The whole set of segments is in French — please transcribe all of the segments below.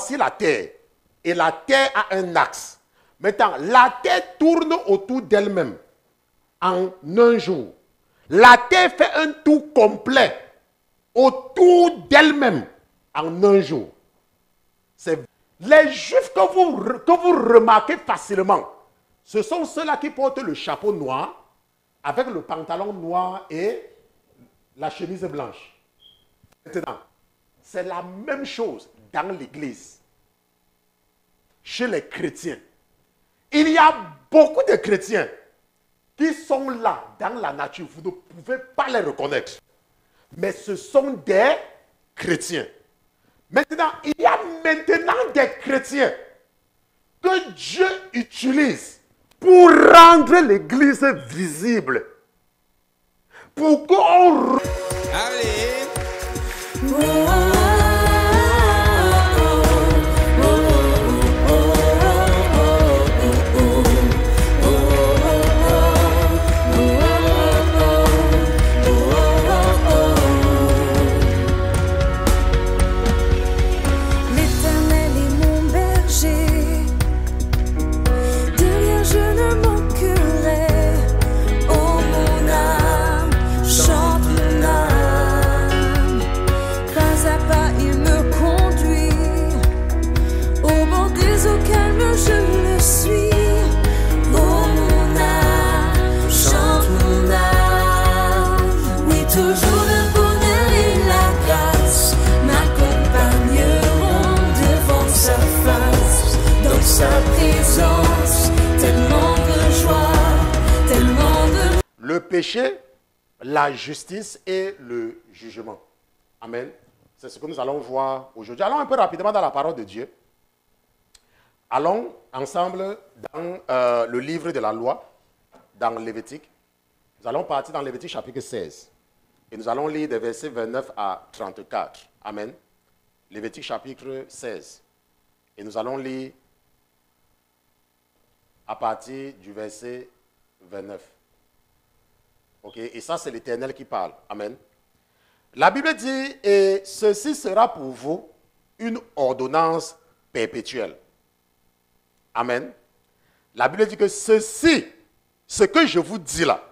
voici la terre. Et la terre a un axe. Maintenant, la terre tourne autour d'elle-même en un jour. La terre fait un tour complet autour d'elle-même en un jour. C'est les Juifs que vous remarquez facilement. Ce sont ceux-là qui portent le chapeau noir avec le pantalon noir et la chemise blanche. Maintenant, c'est la même chose dans l'église. Chez les chrétiens. Il y a beaucoup de chrétiens qui sont là dans la nature. Vous ne pouvez pas les reconnaître. Mais ce sont des chrétiens. Maintenant, il y a maintenant des chrétiens que Dieu utilise pour rendre l'église visible. Pour qu'on... Allez! Le péché, la justice et le jugement. Amen. C'est ce que nous allons voir aujourd'hui. Allons un peu rapidement dans la parole de Dieu. Allons ensemble dans le livre de la loi, dans Lévitique. Nous allons partir dans Lévitique chapitre 16. Et nous allons lire des versets 29 à 34. Amen. Lévitique chapitre 16. Et nous allons lire à partir du verset 29. Ok, et ça, c'est l'Éternel qui parle. Amen. La Bible dit, et ceci sera pour vous une ordonnance perpétuelle. Amen. La Bible dit que ceci, ce que je vous dis là,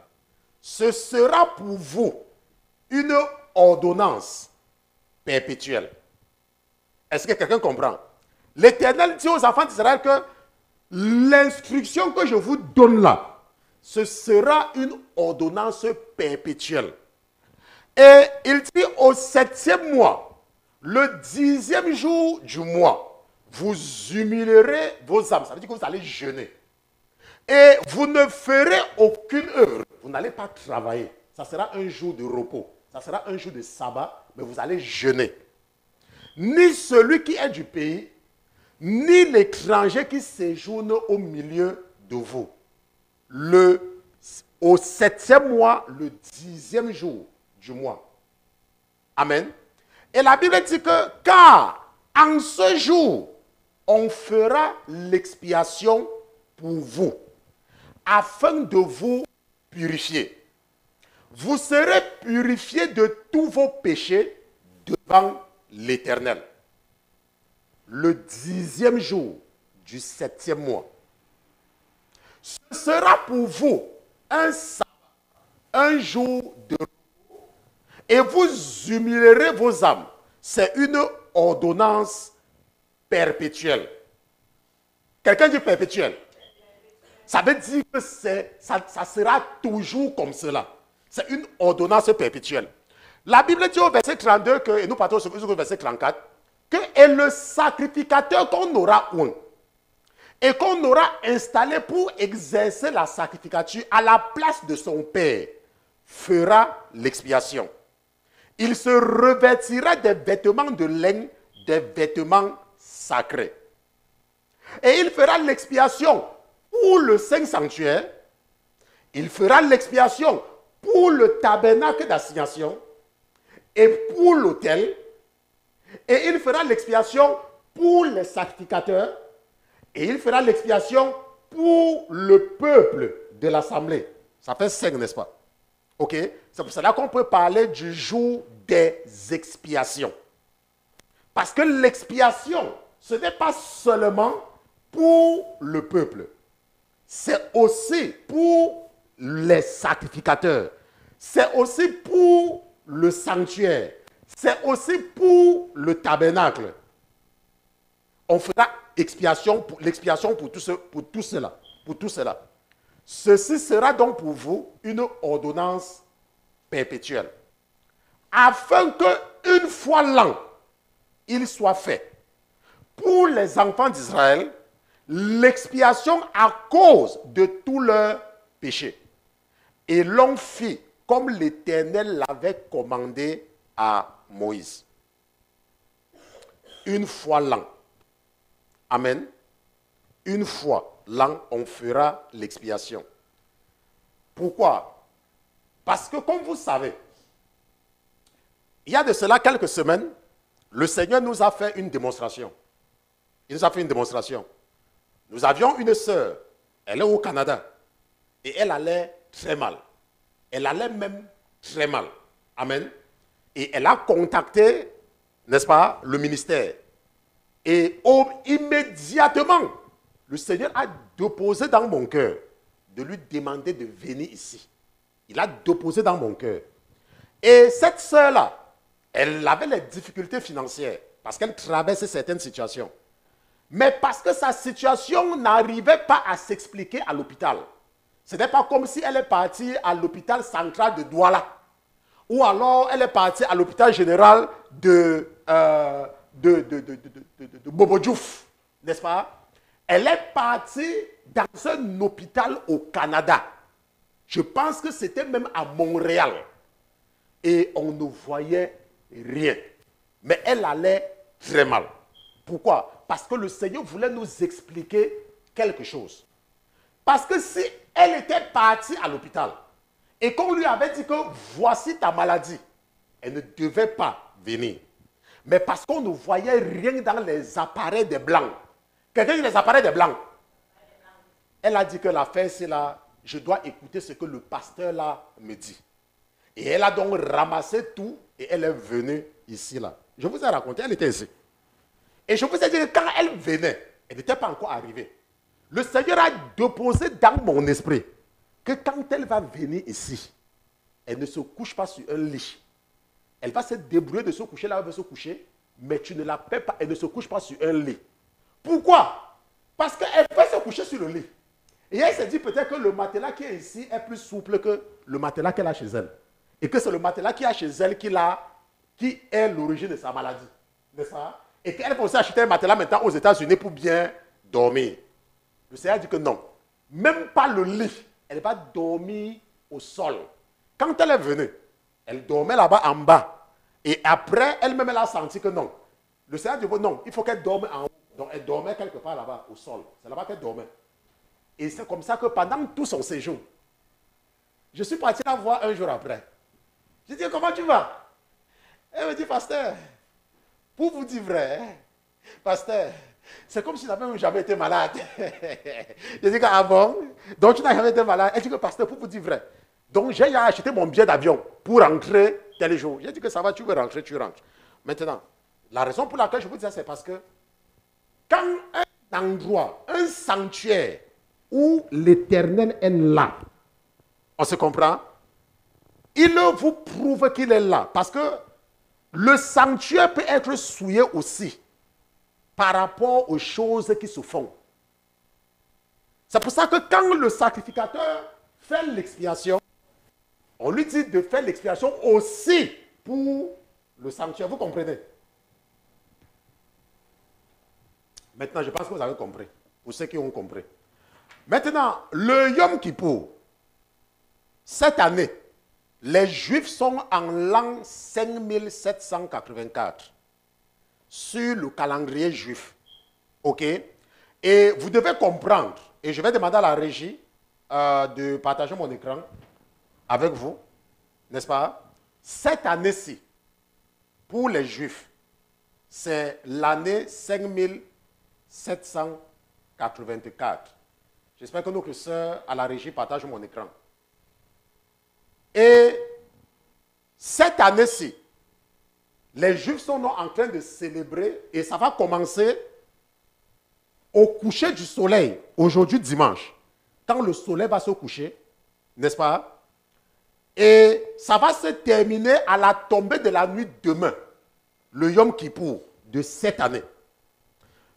ce sera pour vous une ordonnance perpétuelle. Est-ce que quelqu'un comprend? L'Éternel dit aux enfants d'Israël que l'instruction que je vous donne là, ce sera une ordonnance perpétuelle. Et il dit au 7e mois, le 10e jour du mois, vous humilierez vos âmes. Ça veut dire que vous allez jeûner. Et vous ne ferez aucune œuvre. Vous n'allez pas travailler. Ça sera un jour de repos. Ça sera un jour de sabbat, mais vous allez jeûner. Ni celui qui est du pays, ni l'étranger qui séjourne au milieu de vous. Au 7e mois, le 10e jour du mois. Amen. Et la Bible dit que, car en ce jour, on fera l'expiation pour vous, afin de vous purifier. Vous serez purifiés de tous vos péchés devant l'Éternel. Le 10e jour du 7e mois. Ce sera pour vous un sabbat, un jour de repos, et vous humilierez vos âmes. C'est une ordonnance perpétuelle. Quelqu'un dit perpétuelle. Ça veut dire que ça sera toujours comme cela. C'est une ordonnance perpétuelle. La Bible dit au verset 32, et nous partons au verset 34, que est le sacrificateur qu'on aura oint et qu'on aura installé pour exercer la sacrificature à la place de son père, fera l'expiation. Il se revêtira des vêtements de laine, des vêtements sacrés. Et il fera l'expiation pour le saint sanctuaire, il fera l'expiation pour le tabernacle d'assignation et pour l'autel, et il fera l'expiation pour les sacrificateurs, et il fera l'expiation pour le peuple de l'assemblée. Ça fait 5, n'est-ce pas? Ok? C'est pour cela qu'on peut parler du jour des expiations. Parce que l'expiation, ce n'est pas seulement pour le peuple. C'est aussi pour les sacrificateurs. C'est aussi pour le sanctuaire. C'est aussi pour le tabernacle. On fera l'expiation pour tout cela. Pour tout cela. Ceci sera donc pour vous une ordonnance perpétuelle. Afin qu'une fois l'an, il soit fait. Pour les enfants d'Israël, l'expiation à cause de tous leurs péchés. Et l'on fit comme l'Éternel l'avait commandé à Moïse. Une fois l'an. Amen. Une fois l'an, on fera l'expiation. Pourquoi? Parce que comme vous savez, il y a de cela quelques semaines, le Seigneur nous a fait une démonstration. Il nous a fait une démonstration. Nous avions une sœur, elle est au Canada, et elle allait très mal. Elle allait même très mal. Amen. Et elle a contacté, n'est-ce pas, le ministère. Et immédiatement, le Seigneur a déposé dans mon cœur de lui demander de venir ici. Il a déposé dans mon cœur. Et cette sœur-là, elle avait les difficultés financières parce qu'elle traversait certaines situations. Mais parce que sa situation n'arrivait pas à s'expliquer à l'hôpital. Ce n'est pas comme si elle est partie à l'hôpital central de Douala. Ou alors elle est partie à l'hôpital général de Bobo Diouf. N'est-ce pas? Elle est partie dans un hôpital au Canada. Je pense que c'était même à Montréal. Et on ne voyait rien. Mais elle allait très mal. Pourquoi? Parce que le Seigneur voulait nous expliquer quelque chose. Parce que si elle était partie à l'hôpital et qu'on lui avait dit que voici ta maladie, elle ne devait pas venir. Mais parce qu'on ne voyait rien dans les appareils des Blancs. Quelqu'un dit les appareils des Blancs. Elle a dit que l'affaire, c'est là, je dois écouter ce que le pasteur là me dit. Et elle a donc ramassé tout et elle est venue ici là. Je vous ai raconté, elle était ici. Et je vous ai dit que quand elle venait, elle n'était pas encore arrivée. Le Seigneur a déposé dans mon esprit que quand elle va venir ici, elle ne se couche pas sur un lit. Elle va se débrouiller de se coucher là où elle veut se coucher, mais tu ne la paies pas, elle ne se couche pas sur un lit. Pourquoi? Parce qu'elle peut se coucher sur le lit. Et elle s'est dit peut-être que le matelas qui est ici est plus souple que le matelas qu'elle a chez elle. Et que c'est le matelas qu'il y a chez elle qui est l'origine de sa maladie. N'est-ce pas? Et qu'elle peut aussi acheter un matelas maintenant aux États-Unis pour bien dormir. Le Seigneur dit que non. Même pas le lit. Elle va dormir au sol. Quand elle est venue, elle dormait là-bas en bas. Et après, elle-même, elle a senti que non. Le Seigneur dit que non, il faut qu'elle dorme en haut. Donc elle dormait quelque part là-bas, au sol. C'est là-bas qu'elle dormait. Et c'est comme ça que pendant tout son séjour, je suis parti la voir un jour après. Je dis, comment tu vas? Elle me dit, pasteur, pour vous dire vrai, pasteur, c'est comme si je n'avais jamais été malade. Je dis, ah bon? Donc tu n'as jamais été malade? Elle dit que, pasteur, pour vous dire vrai. Donc j'ai acheté mon billet d'avion pour rentrer tel jour. J'ai dit que ça va, tu veux rentrer, tu rentres. Maintenant, la raison pour laquelle je vous dis ça, c'est parce que quand un endroit, un sanctuaire où l'Éternel est là, on se comprend? Il vous prouve qu'il est là. Parce que le sanctuaire peut être souillé aussi par rapport aux choses qui se font. C'est pour ça que quand le sacrificateur fait l'expiation, on lui dit de faire l'expiation aussi pour le sanctuaire. Vous comprenez? Maintenant, je pense que vous avez compris. Pour ceux qui ont compris. Maintenant, le Yom Kippour, cette année, les Juifs sont en l'an 5784 sur le calendrier juif. OK? Et vous devez comprendre, et je vais demander à la régie de partager mon écran avec vous, n'est-ce pas? Cette année-ci, pour les Juifs, c'est l'année 5784. J'espère que notre sœur à la régie partage mon écran. Et cette année-ci, les Juifs sont en train de célébrer, et ça va commencer au coucher du soleil, aujourd'hui dimanche, quand le soleil va se coucher, n'est-ce pas? Et ça va se terminer à la tombée de la nuit demain, le Yom Kippour de cette année.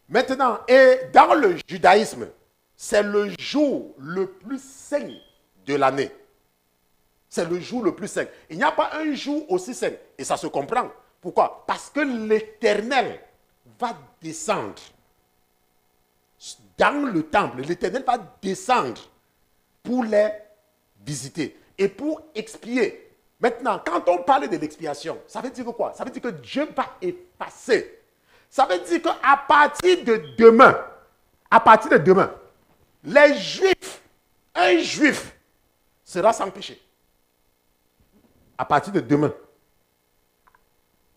Maintenant, et dans le judaïsme, c'est le jour le plus saint de l'année. C'est le jour le plus saint. Il n'y a pas un jour aussi saint. Et ça se comprend. Pourquoi? Parce que l'Éternel va descendre dans le temple. L'Éternel va descendre pour les visiter et pour expier. Maintenant, quand on parle de l'expiation, ça veut dire quoi? Ça veut dire que Dieu va effacer. Ça veut dire qu'à partir de demain, les Juifs, un Juif sera sans péché. À partir de demain,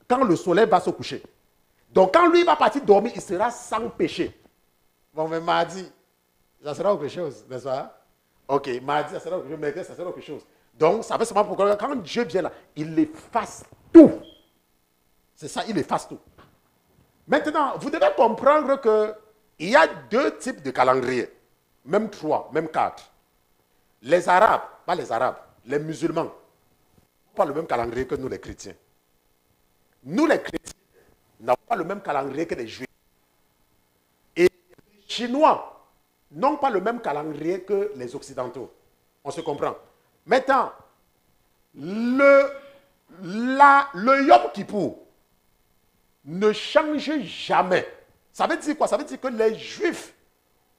quand le soleil va se coucher. Donc, quand lui va partir dormir, il sera sans péché. Bon, mais mardi, ça sera autre chose, n'est-ce pas? Ok, mardi, ça sera autre chose, mercredi, ça sera autre chose. Donc, ça fait seulement pourquoi quand Dieu vient là, il efface tout. C'est ça, il efface tout. Maintenant, vous devez comprendre qu'il y a deux types de calendrier. Même trois, même quatre. Les Arabes, pas les Arabes, les musulmans, n'ont pas le même calendrier que nous les chrétiens. Nous les chrétiens n'avons pas le même calendrier que les Juifs. Et les Chinois n'ont pas le même calendrier que les Occidentaux. On se comprend. Maintenant, le Yom Kippour ne change jamais. Ça veut dire quoi? Ça veut dire que les Juifs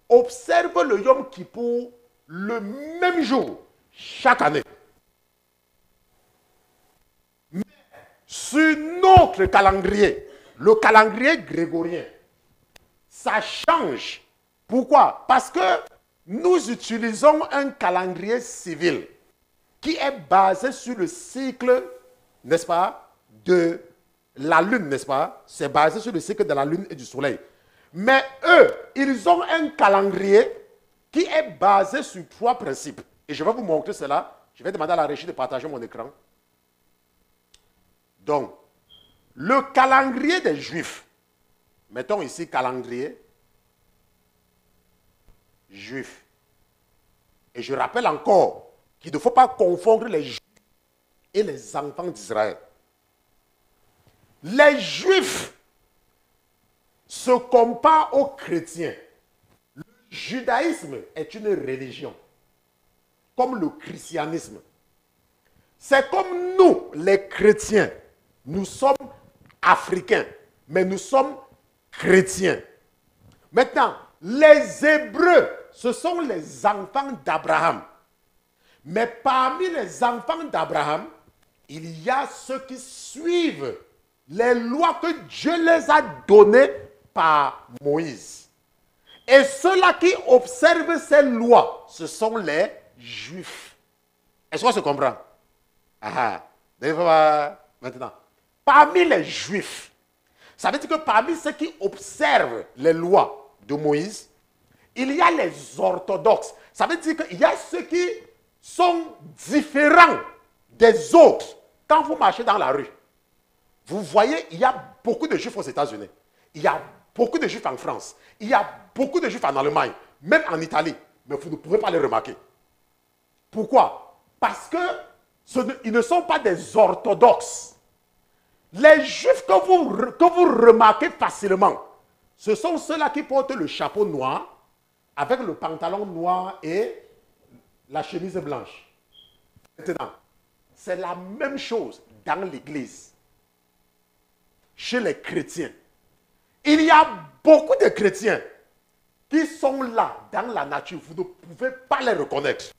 observent le Yom Kippour le même jour, chaque année. Mais sur notre calendrier, le calendrier grégorien, ça change. Pourquoi? Parce que nous utilisons un calendrier civil qui est basé sur le cycle, n'est-ce pas, de la lune, n'est-ce pas? C'est basé sur le cycle de la lune et du soleil. Mais eux, ils ont un calendrier qui est basé sur trois principes. Et je vais vous montrer cela. Je vais demander à la régie de partager mon écran. Donc, le calendrier des Juifs, mettons ici calendrier juif. Et je rappelle encore qu'il ne faut pas confondre les Juifs et les enfants d'Israël. Les Juifs se comparent aux chrétiens. Le judaïsme est une religion, comme le christianisme. C'est comme nous, les chrétiens. Nous sommes africains, mais nous sommes chrétiens. Maintenant, les Hébreux, ce sont les enfants d'Abraham. Mais parmi les enfants d'Abraham, il y a ceux qui suivent les lois que Dieu les a données par Moïse. Et ceux-là qui observent ces lois, ce sont les Juifs. Est-ce qu'on se comprend? Maintenant, parmi les Juifs, ça veut dire que parmi ceux qui observent les lois de Moïse, il y a les orthodoxes. Ça veut dire qu'il y a ceux qui sont différents des autres. Quand vous marchez dans la rue, vous voyez, il y a beaucoup de Juifs aux États-Unis. Il y a beaucoup de Juifs en France. Il y a beaucoup de Juifs en Allemagne, même en Italie. Mais vous ne pouvez pas les remarquer. Pourquoi? Parce qu'ils ne sont pas des orthodoxes. Les Juifs que vous remarquez facilement, ce sont ceux-là qui portent le chapeau noir, avec le pantalon noir et la chemise blanche. Maintenant, c'est la même chose dans l'église. Chez les chrétiens. Il y a beaucoup de chrétiens qui sont là dans la nature. Vous ne pouvez pas les reconnaître.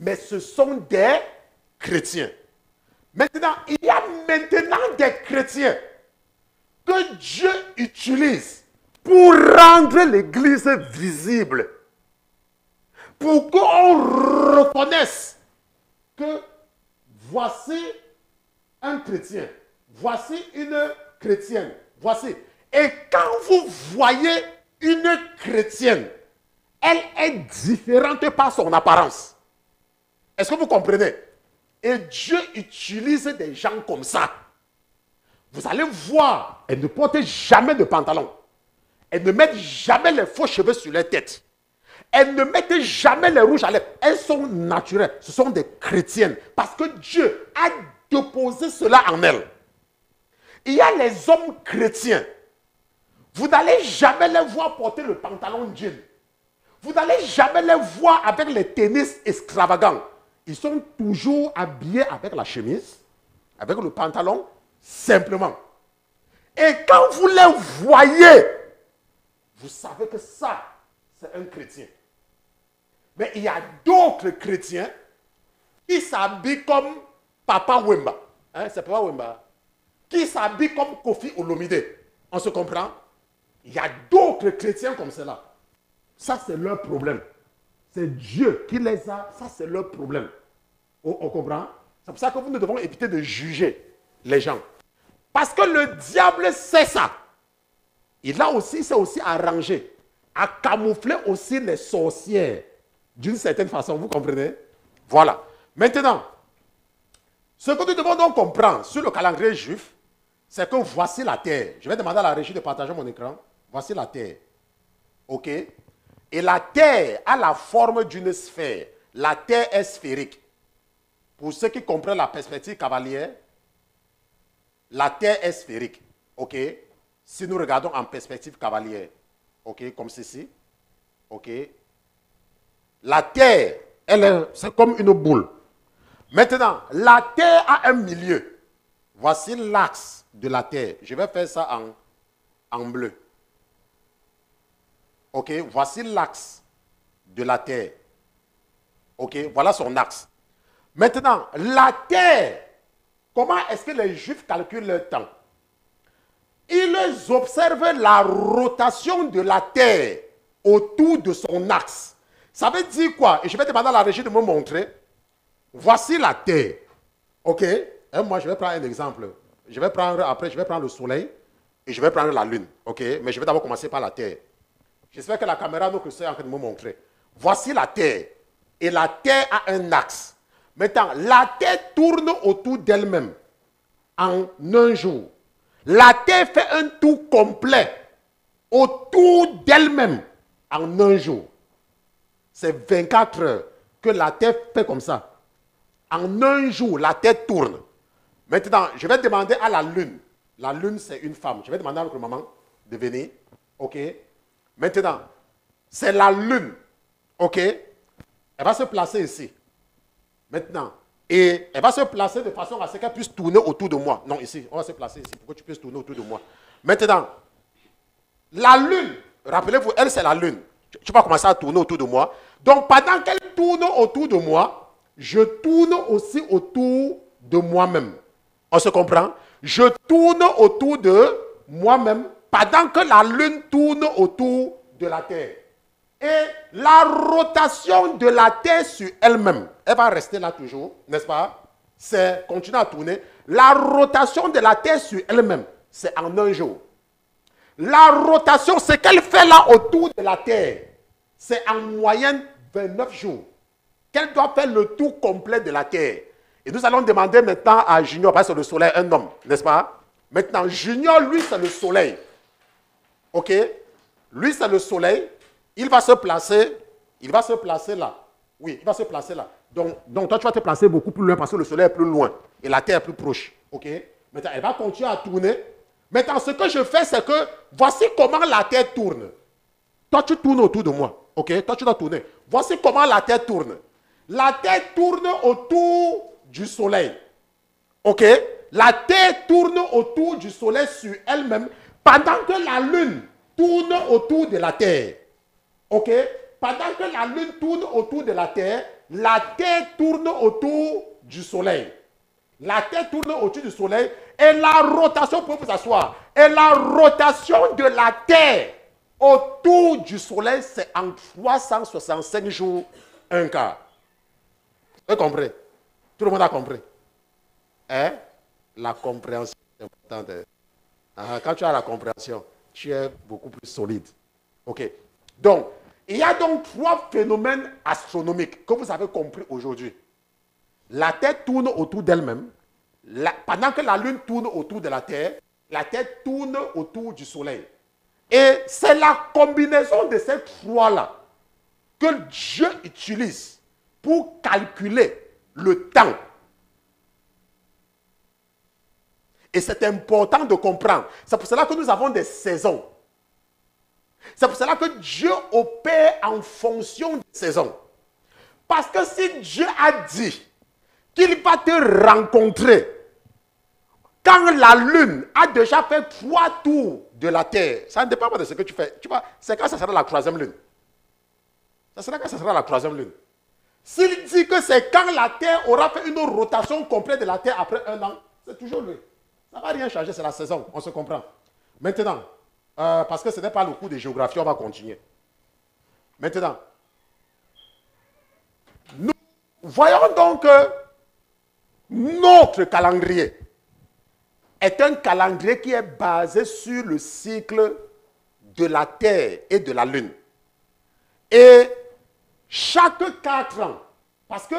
Mais ce sont des chrétiens. Maintenant, il y a maintenant des chrétiens que Dieu utilise pour rendre l'église visible. Pour qu'on reconnaisse que voici un chrétien, voici une chrétienne, voici. Et quand vous voyez une chrétienne, elle est différente par son apparence. Est-ce que vous comprenez? Et Dieu utilise des gens comme ça. Vous allez voir, elle ne porte jamais de pantalon. Elles ne mettent jamais les faux cheveux sur leur tête. Elles ne mettent jamais les rouges à lèvres. Elles sont naturelles. Ce sont des chrétiennes. Parce que Dieu a déposé cela en elles. Il y a les hommes chrétiens. Vous n'allez jamais les voir porter le pantalon jean. Vous n'allez jamais les voir avec les tennis extravagants. Ils sont toujours habillés avec la chemise, avec le pantalon, simplement. Et quand vous les voyez, vous savez que ça, c'est un chrétien. Mais il y a d'autres chrétiens qui s'habillent comme Papa Wemba. Hein, c'est Papa Wemba. Qui s'habillent comme Kofi Olomide. On se comprend? Il y a d'autres chrétiens comme cela. Ça, c'est leur problème. C'est Dieu qui les a. Ça, c'est leur problème. On comprend? C'est pour ça que nous devons éviter de juger les gens. Parce que le diable sait ça. Il s'est aussi arrangé à camoufler aussi les sorcières d'une certaine façon. Vous comprenez? Voilà. Maintenant, ce que nous devons donc comprendre sur le calendrier juif, c'est que voici la terre. Je vais demander à la régie de partager mon écran. Voici la terre. OK? Et la terre a la forme d'une sphère. La terre est sphérique. Pour ceux qui comprennent la perspective cavalière, la terre est sphérique. OK? Si nous regardons en perspective cavalière, OK, comme ceci, OK? La terre, c'est comme une boule. Maintenant, la terre a un milieu. Voici l'axe de la terre. Je vais faire ça en bleu. OK, voici l'axe de la terre. OK, voilà son axe. Maintenant, la terre, comment est-ce que les Juifs calculent leur temps? Ils observent la rotation de la terre autour de son axe. Ça veut dire quoi? Et je vais demander à la régie de me montrer. Voici la terre. OK? Et moi, je vais prendre un exemple. Après, je vais prendre le soleil et je vais prendre la lune. OK? Mais je vais d'abord commencer par la terre. J'espère que la caméra nous est en train de me montrer. Voici la terre. Et la terre a un axe. Maintenant, la terre tourne autour d'elle-même en un jour. La terre fait un tour complet autour d'elle-même en un jour. C'est 24 heures que la terre fait comme ça. En un jour, la terre tourne. Maintenant, je vais demander à la lune. La lune, c'est une femme. Je vais demander à notre maman de venir. OK? Maintenant, c'est la lune. OK? Elle va se placer ici. Maintenant. Et elle va se placer de façon à ce qu'elle puisse tourner autour de moi. Non, ici. On va se placer ici pour que tu puisses tourner autour de moi. Maintenant, la lune, rappelez-vous, elle, c'est la lune. Tu vas commencer à tourner autour de moi. Donc, pendant qu'elle tourne autour de moi, je tourne aussi autour de moi-même. On se comprend? Je tourne autour de moi-même pendant que la lune tourne autour de la Terre. Et la rotation de la Terre sur elle-même, elle va rester là toujours, n'est-ce pas? C'est continuer à tourner. La rotation de la Terre sur elle-même, c'est en un jour. La rotation, ce qu'elle fait là autour de la Terre, c'est en moyenne 29 jours. Qu'elle doit faire le tour complet de la Terre. Et nous allons demander maintenant à Junior, parce que c'est le soleil, un homme, n'est-ce pas? Maintenant, Junior, lui, c'est le soleil. OK? Lui, c'est le soleil. Il va se placer là. Oui, il va se placer là. Donc toi, tu vas te placer beaucoup plus loin parce que le soleil est plus loin et la terre est plus proche. OK? Maintenant, elle va continuer à tourner. Maintenant, ce que je fais, c'est que voici comment la terre tourne. Toi, tu tournes autour de moi. OK? Toi, tu dois tourner. Voici comment la terre tourne. La terre tourne autour du soleil. OK? La terre tourne autour du soleil sur elle-même pendant que la lune tourne autour de la terre. OK? Pendant que la lune tourne autour de la terre tourne autour du soleil. La terre tourne autour du soleil et la rotation, pour vous asseoir, et la rotation de la terre autour du soleil, c'est en 365 jours, un quart. Vous comprenez? Tout le monde a compris? Hein? La compréhension est importante. Quand tu as la compréhension, tu es beaucoup plus solide. OK? Donc, il y a donc 3 phénomènes astronomiques que vous avez compris aujourd'hui. La Terre tourne autour d'elle-même. Pendant que la Lune tourne autour de la Terre tourne autour du Soleil. Et c'est la combinaison de ces trois-là que Dieu utilise pour calculer le temps. Et c'est important de comprendre. C'est pour cela que nous avons des saisons. C'est pour cela que Dieu opère en fonction des saisons. Parce que si Dieu a dit qu'il va te rencontrer quand la lune a déjà fait 3 tours de la terre, ça ne dépend pas de ce que tu fais. Tu vois, c'est quand ça sera la 3e lune. Ça sera quand ça sera la 3e lune. S'il dit que c'est quand la terre aura fait une rotation complète de la terre après 1 an, c'est toujours lui. Ça ne va rien changer, c'est la saison, on se comprend. Maintenant, parce que ce n'est pas le cours de géographie, on va continuer. Maintenant, nous voyons donc que notre calendrier est un calendrier qui est basé sur le cycle de la Terre et de la Lune. Et chaque 4 ans, parce que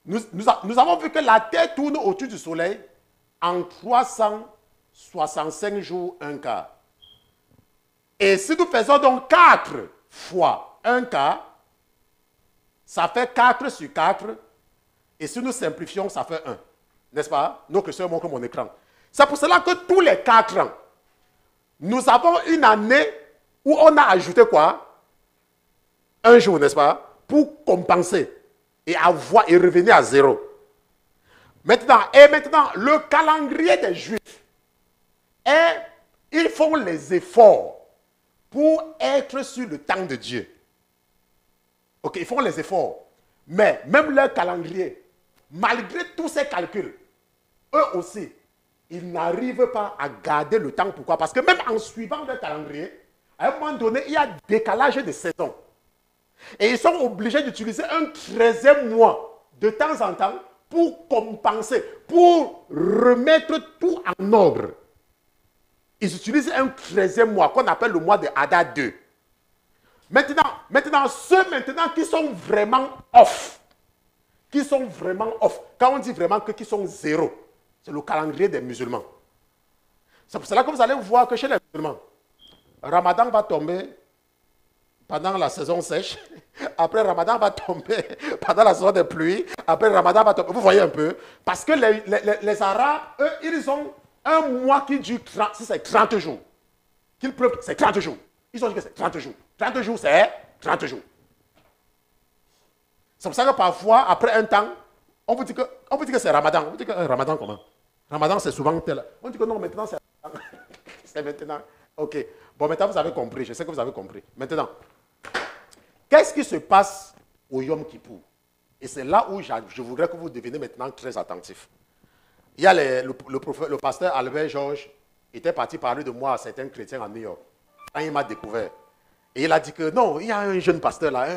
nous avons vu que la Terre tourne autour du Soleil en 365 jours, 1 quart. Et si nous faisons donc 4 fois 1 quart, ça fait 4 sur 4. Et si nous simplifions, ça fait 1. N'est-ce pas? Donc, je montre mon écran. C'est pour cela que tous les 4 ans, nous avons une année où on a ajouté quoi? 1 jour, n'est-ce pas? Pour compenser et revenir à 0. Maintenant, le calendrier des Juifs, ils font les efforts pour être sur le temps de Dieu. Ok, ils font les efforts. Mais même leur calendrier, malgré tous ces calculs, eux aussi, ils n'arrivent pas à garder le temps. Pourquoi? Parce que même en suivant leur calendrier, à un moment donné, il y a décalage de saison. Et ils sont obligés d'utiliser un 13e mois de temps en temps pour compenser, pour remettre tout en ordre. Ils utilisent un 13e mois qu'on appelle le mois de Hadar 2. Maintenant, ceux qui sont vraiment off, quand on dit vraiment qui sont 0, c'est le calendrier des musulmans. C'est pour cela que vous allez voir que chez les musulmans, Ramadan va tomber pendant la saison sèche, après Ramadan va tomber pendant la saison des pluies, après Ramadan va tomber, vous voyez un peu, parce que les Arabes, eux, ils ont un mois qui dure 30 jours. Qu'il pleuve, c'est 30 jours. Ils ont dit que c'est 30 jours. 30 jours, c'est 30 jours. C'est pour ça que parfois, après un temps, on vous dit que c'est Ramadan. On vous dit que Ramadan comment? Ramadan, c'est souvent tel. On dit que non, maintenant c'est Ramadan. C'est maintenant. Ok. Bon, maintenant vous avez compris. Je sais que vous avez compris. Maintenant, qu'est-ce qui se passe au Yom Kippour? Et c'est là où je voudrais que vous deveniez maintenant très attentifs. Il y a le pasteur Albert Georges était parti parler de moi à certains chrétiens à New York. Quand il m'a découvert. Et il a dit que non, il y a un jeune pasteur là.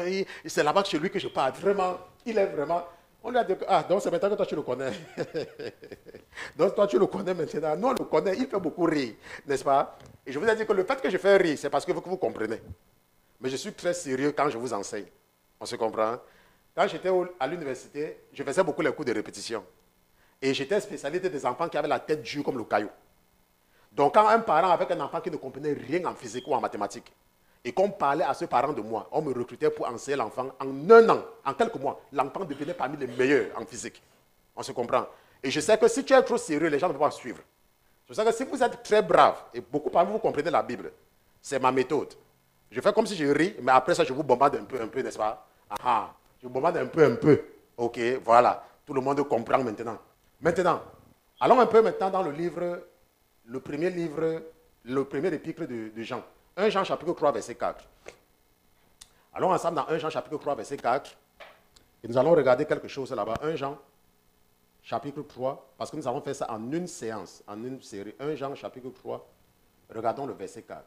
C'est là-bas chez lui que je parle. Vraiment, il est vraiment. On lui a dit que, donc c'est maintenant que toi tu le connais. Donc toi tu le connais maintenant. Nous on le connaît, il fait beaucoup rire, n'est-ce pas? Et je vous ai dit que le fait que je fais rire, c'est parce que vous comprenez. Mais je suis très sérieux quand je vous enseigne. On se comprend? Quand j'étais à l'université, je faisais beaucoup les cours de répétition. Et j'étais spécialiste des enfants qui avaient la tête dure comme le caillou. Donc quand un parent avec un enfant qui ne comprenait rien en physique ou en mathématiques, et qu'on parlait à ce parent de moi, on me recrutait pour enseigner l'enfant. En 1 an, en quelques mois, l'enfant devenait parmi les meilleurs en physique. On se comprend. Et je sais que si tu es trop sérieux, les gens ne vont pas suivre. Je sais que si vous êtes très brave, et beaucoup parmi vous comprenez la Bible, c'est ma méthode. Je fais comme si je ris, mais après ça, je vous bombarde un peu, n'est-ce pas? Je bombarde un peu. Ok, voilà. Tout le monde comprend maintenant. Maintenant, allons un peu maintenant dans le premier épître de Jean. 1 Jean chapitre 3, verset 4. Allons ensemble dans 1 Jean chapitre 3, verset 4. Et nous allons regarder quelque chose là-bas. 1 Jean chapitre 3, parce que nous avons fait ça en une séance, en une série. 1 Jean chapitre 3, regardons le verset 4.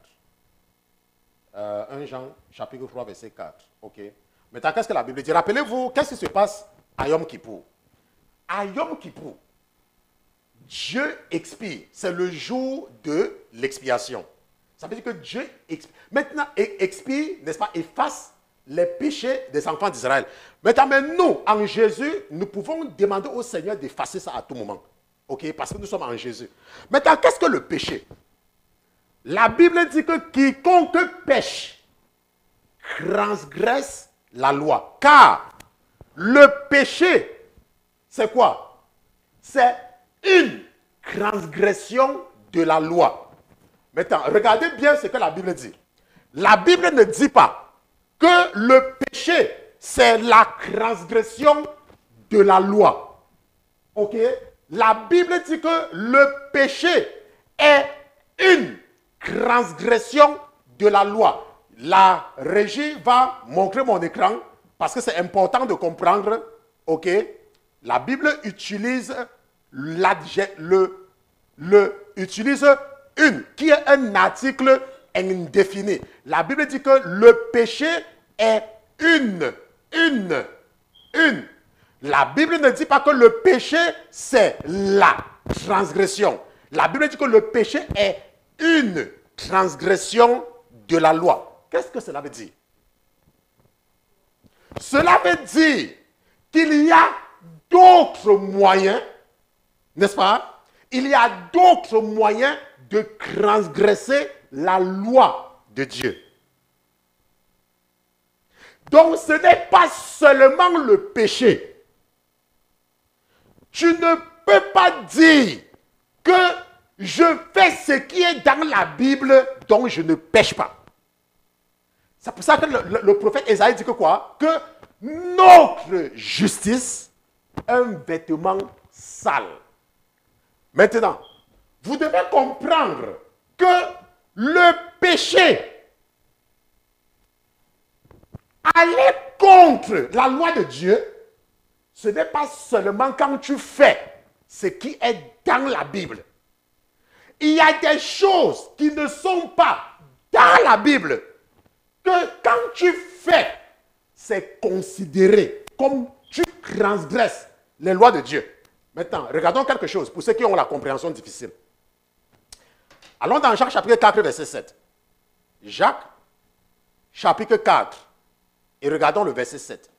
1 Jean chapitre 3, verset 4. Ok. Maintenant, qu'est-ce que la Bible dit? Rappelez-vous, qu'est-ce qui se passe à Yom Kippour? À Yom Kippour, Dieu expie. C'est le jour de l'expiation. Ça veut dire que Dieu maintenant expie, n'est-ce pas, efface les péchés des enfants d'Israël. Maintenant, mais nous, en Jésus, nous pouvons demander au Seigneur d'effacer ça à tout moment. Ok, parce que nous sommes en Jésus. Maintenant, qu'est-ce que le péché? La Bible dit que quiconque pêche transgresse la loi. Car le péché, c'est quoi? C'est une transgression de la loi. Maintenant, regardez bien ce que la Bible dit. La Bible ne dit pas que le péché, c'est la transgression de la loi. Ok? La Bible dit que le péché est une transgression de la loi. La régie va montrer mon écran parce que c'est important de comprendre. Ok? La Bible utilise utilise une, qui est un article indéfini. La Bible dit que le péché est une. La Bible ne dit pas que le péché, c'est la transgression. La Bible dit que le péché est une transgression de la loi. Qu'est-ce que cela veut dire? Cela veut dire qu'il y a d'autres moyens, n'est-ce pas? Il y a d'autres moyens de transgresser la loi de Dieu. Donc ce n'est pas seulement le péché. Tu ne peux pas dire que je fais ce qui est dans la Bible, donc je ne pêche pas. C'est pour ça que le prophète Ésaïe dit que quoi? Que notre justice est un vêtement sale. Maintenant, vous devez comprendre que le péché, aller contre la loi de Dieu, ce n'est pas seulement quand tu fais ce qui est dans la Bible. Il y a des choses qui ne sont pas dans la Bible que quand tu fais, c'est considéré comme tu transgresses les lois de Dieu. Maintenant, regardons quelque chose pour ceux qui ont la compréhension difficile. Allons dans Jacques chapitre 4, verset 7. Jacques chapitre 4 et regardons le verset 7.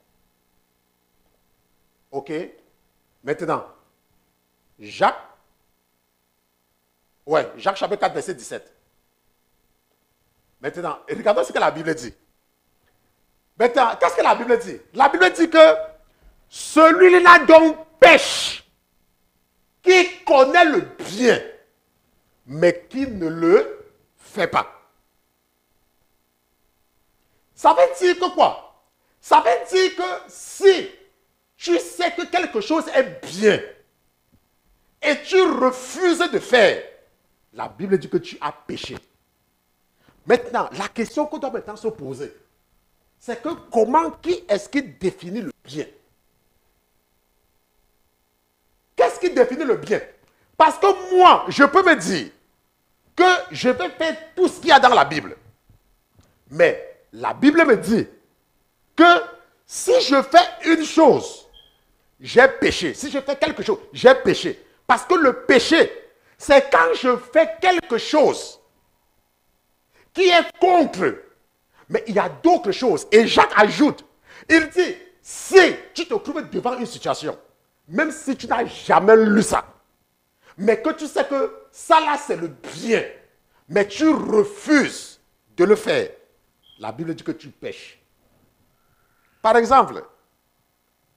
Ok? Maintenant, Jacques chapitre 4, verset 17. Maintenant, regardons ce que la Bible dit. Maintenant, qu'est-ce que la Bible dit? La Bible dit que celui-là donc pêche, qui connaît le bien, mais qui ne le fait pas. Ça veut dire que quoi? Ça veut dire que si tu sais que quelque chose est bien et tu refuses de faire, la Bible dit que tu as péché. Maintenant, la question qu'on doit maintenant se poser, c'est que qui est-ce qui définit le bien? Qu'est-ce qui définit le bien? Parce que moi, je peux me dire que je vais faire tout ce qu'il y a dans la Bible. Mais la Bible me dit que si je fais une chose, j'ai péché. Si je fais quelque chose, j'ai péché. Parce que le péché, c'est quand je fais quelque chose qui est contre. Mais il y a d'autres choses. Et Jacques ajoute, il dit, si tu te trouves devant une situation, même si tu n'as jamais lu ça, mais que tu sais que ça là c'est le bien, mais tu refuses de le faire, la Bible dit que tu pêches. Par exemple,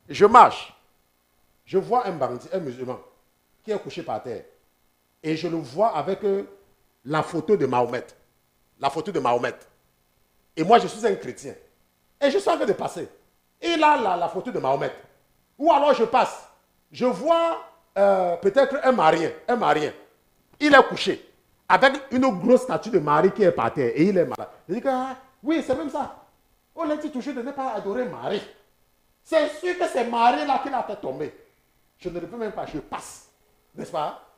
je marche, je vois un bandit, un musulman, qui est couché par terre, et je le vois avec la photo de Mahomet. La photo de Mahomet. Et moi, je suis un chrétien. Et je suis en train de passer. Et il a la photo de Mahomet. Ou alors je passe. Je vois peut-être un marien. Il est couché. Avec une grosse statue de Marie qui est par terre. Et il est malade. Je dis que, oui, c'est même ça. On l'a dit toujours de ne pas adorer Marie. C'est sûr que c'est Marie là qui l'a fait tomber. Je ne le peux même pas, je passe. N'est-ce pas?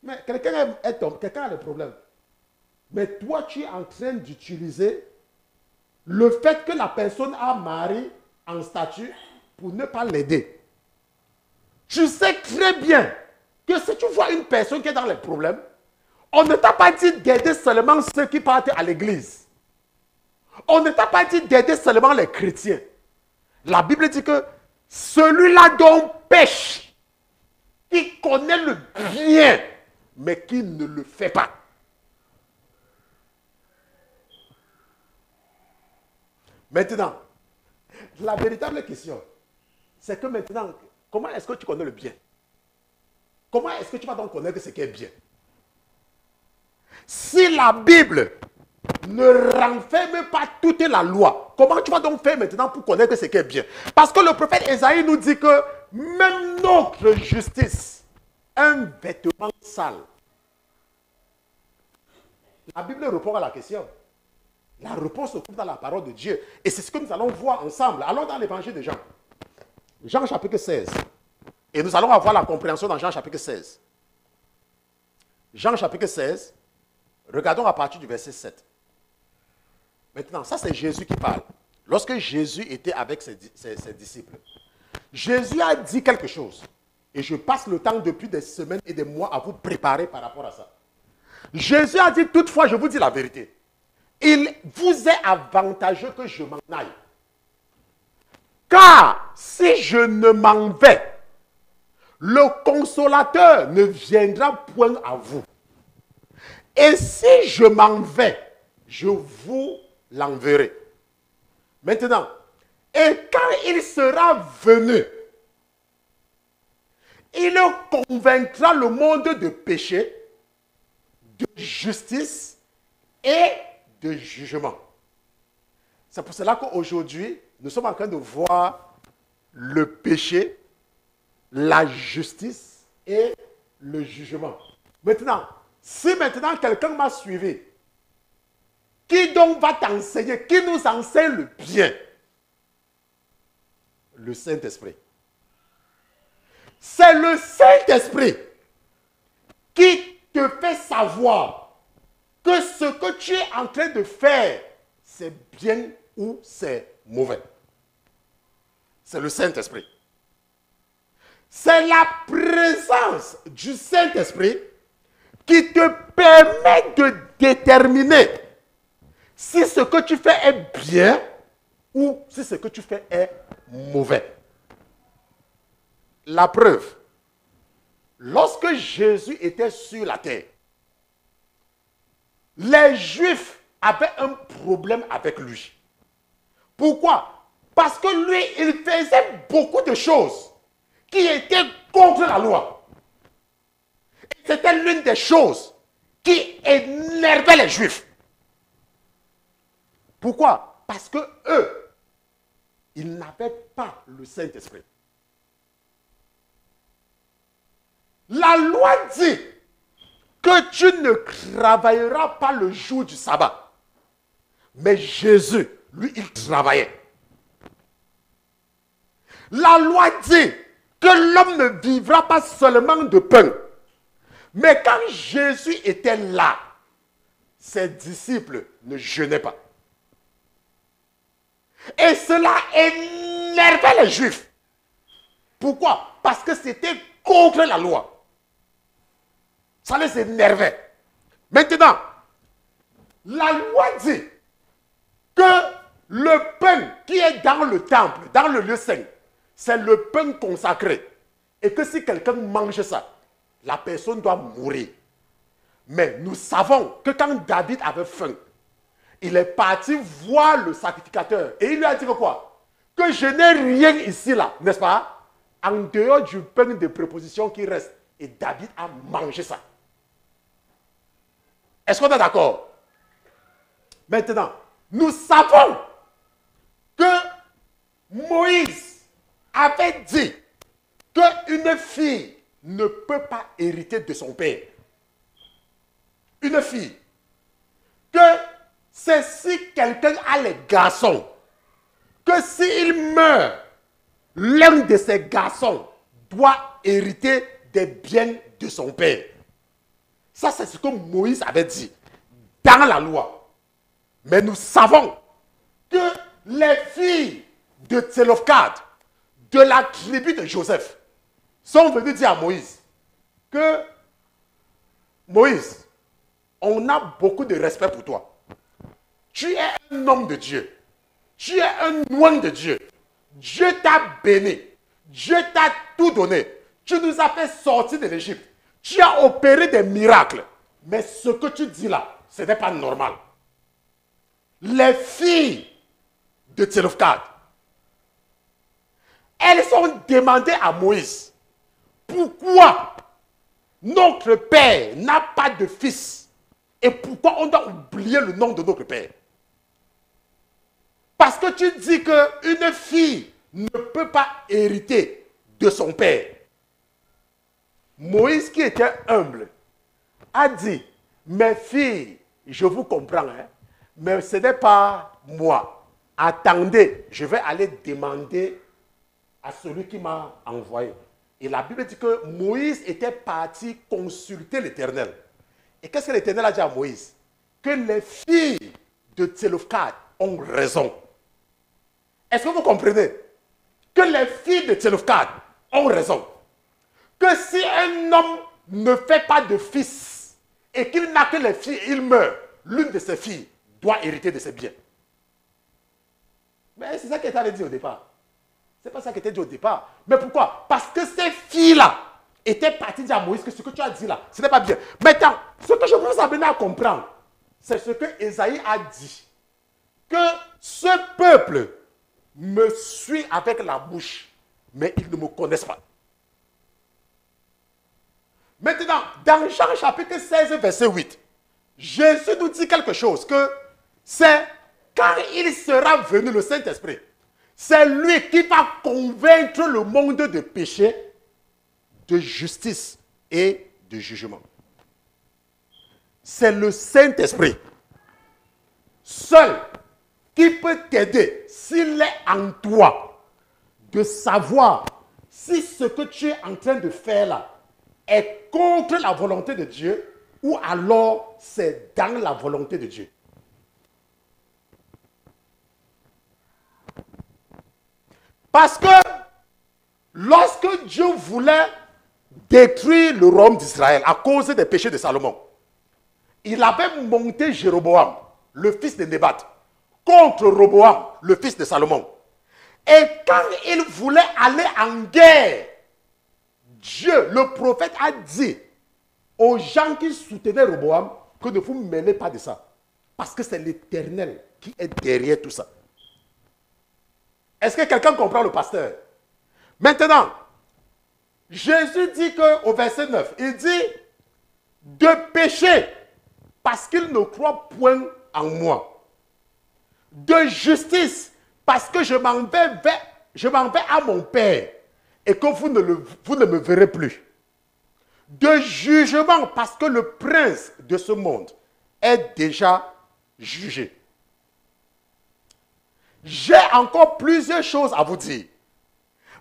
Mais quelqu'un est tombé, quelqu'un a le problème. Mais toi, tu es en train d'utiliser le fait que la personne a Marie en statue pour ne pas l'aider. Tu sais très bien que si tu vois une personne qui est dans les problèmes, on ne t'a pas dit d'aider seulement ceux qui partent à l'église. On ne t'a pas dit d'aider seulement les chrétiens. La Bible dit que celui-là dont pêche, qui connaît le bien, mais qui ne le fait pas. Maintenant, la véritable question, c'est que maintenant, comment est-ce que tu connais le bien? Comment est-ce que tu vas donc connaître ce qui est bien? Si la Bible ne renferme pas toute la loi, comment tu vas donc faire maintenant pour connaître ce qui est bien? Parce que le prophète Ésaïe nous dit que même notre justice, un vêtement sale. La Bible répond à la question. La réponse se trouve dans la parole de Dieu. Et c'est ce que nous allons voir ensemble. Allons dans l'évangile de Jean. Jean chapitre 16. Et nous allons avoir la compréhension dans Jean chapitre 16. Jean chapitre 16. Regardons à partir du verset 7. Maintenant, ça c'est Jésus qui parle. Lorsque Jésus était avec ses disciples, Jésus a dit quelque chose. Et je passe le temps depuis des semaines et des mois à vous préparer par rapport à ça. Jésus a dit, toutefois, je vous dis la vérité. Il vous est avantageux que je m'en aille. Car si je ne m'en vais, le consolateur ne viendra point à vous. Et si je m'en vais, je vous l'enverrai. Maintenant, et quand il sera venu, il convaincra le monde de péché, de justice et de jugement. C'est pour cela qu'aujourd'hui, nous sommes en train de voir le péché, la justice et le jugement. Maintenant, si maintenant quelqu'un m'a suivi, qui donc va t'enseigner, qui nous enseigne le bien? Le Saint-Esprit. C'est le Saint-Esprit qui te fait savoir que ce que tu es en train de faire, c'est bien ou c'est mauvais. C'est le Saint-Esprit. C'est la présence du Saint-Esprit qui te permet de déterminer si ce que tu fais est bien ou si ce que tu fais est mauvais. La preuve, lorsque Jésus était sur la terre, les Juifs avaient un problème avec lui. Pourquoi? Parce que lui, il faisait beaucoup de choses qui étaient contre la loi. Et c'était l'une des choses qui énervait les Juifs. Pourquoi? Parce que eux, ils n'avaient pas le Saint-Esprit. La loi dit que tu ne travailleras pas le jour du sabbat. Mais Jésus, lui, il travaillait. La loi dit que l'homme ne vivra pas seulement de pain. Mais quand Jésus était là, ses disciples ne jeûnaient pas. Et cela énervait les Juifs. Pourquoi? Parce que c'était contre la loi. Ça les énervait. Maintenant, la loi dit que le pain qui est dans le temple, dans le lieu saint, c'est le pain consacré. Et que si quelqu'un mange ça, la personne doit mourir. Mais nous savons que quand David avait faim, il est parti voir le sacrificateur. Et il lui a dit que quoi? Que je n'ai rien ici là, n'est-ce pas? En dehors du pain de préposition qui reste. Et David a mangé ça. Est-ce qu'on est d'accord? Maintenant, nous savons que Moïse avait dit qu'une fille ne peut pas hériter de son père. Une fille. Que c'est si quelqu'un a les garçons, que s'il meurt, l'un de ces garçons doit hériter des biens de son père. Ça, c'est ce que Moïse avait dit dans la loi. Mais nous savons que les filles de Tselophkhad, de la tribu de Joseph, sont venues dire à Moïse que Moïse, on a beaucoup de respect pour toi. Tu es un homme de Dieu. Tu es un oint de Dieu. Dieu t'a béni. Dieu t'a tout donné. Tu nous as fait sortir de l'Égypte. Tu as opéré des miracles. Mais ce que tu dis là, ce n'est pas normal. Les filles de Tselofkhad, elles ont demandé à Moïse, pourquoi notre père n'a pas de fils et pourquoi on doit oublier le nom de notre père? Parce que tu dis qu'une fille ne peut pas hériter de son père. Moïse, qui était humble, a dit, mes filles, je vous comprends, hein, mais ce n'est pas moi. Attendez, je vais aller demander à celui qui m'a envoyé. Et la Bible dit que Moïse était parti consulter l'Éternel. Et qu'est-ce que l'Éternel a dit à Moïse? Que les filles de Tselofkhad ont raison. Est-ce que vous comprenez? Que les filles de Tselofkhad ont raison. Que si un homme ne fait pas de fils et qu'il n'a que les filles, il meurt, l'une de ses filles doit hériter de ses biens. Mais c'est ça qui était dit au départ. Ce n'est pas ça qui était dit au départ. Mais pourquoi? Parce que ces filles-là étaient parties dire à Moïse que ce que tu as dit là, ce n'est pas bien. Maintenant, ce que je veux vous amener à comprendre, c'est ce que Ésaïe a dit. Que ce peuple me suit avec la bouche, mais ils ne me connaissent pas. Maintenant, dans Jean chapitre 16, verset 8, Jésus nous dit quelque chose, que c'est quand il sera venu, le Saint-Esprit, c'est lui qui va convaincre le monde de péché, de justice et de jugement. C'est le Saint-Esprit seul qui peut t'aider, s'il est en toi, de savoir si ce que tu es en train de faire là est contre la volonté de Dieu ou alors c'est dans la volonté de Dieu. Parce que lorsque Dieu voulait détruire le royaume d'Israël à cause des péchés de Salomon, il avait monté Jéroboam, le fils de Nébat, contre Roboam, le fils de Salomon. Et quand il voulait aller en guerre, Dieu, le prophète, a dit aux gens qui soutenaient Roboam que ne vous mêlez pas de ça. Parce que c'est l'Éternel qui est derrière tout ça. Est-ce que quelqu'un comprend le pasteur? Maintenant, Jésus dit qu'au verset 9, il dit de pécher parce qu'il ne croit point en moi. De justice parce que je m'en vais à mon Père et que vous ne me verrez plus. De jugement parce que le prince de ce monde est déjà jugé. J'ai encore plusieurs choses à vous dire,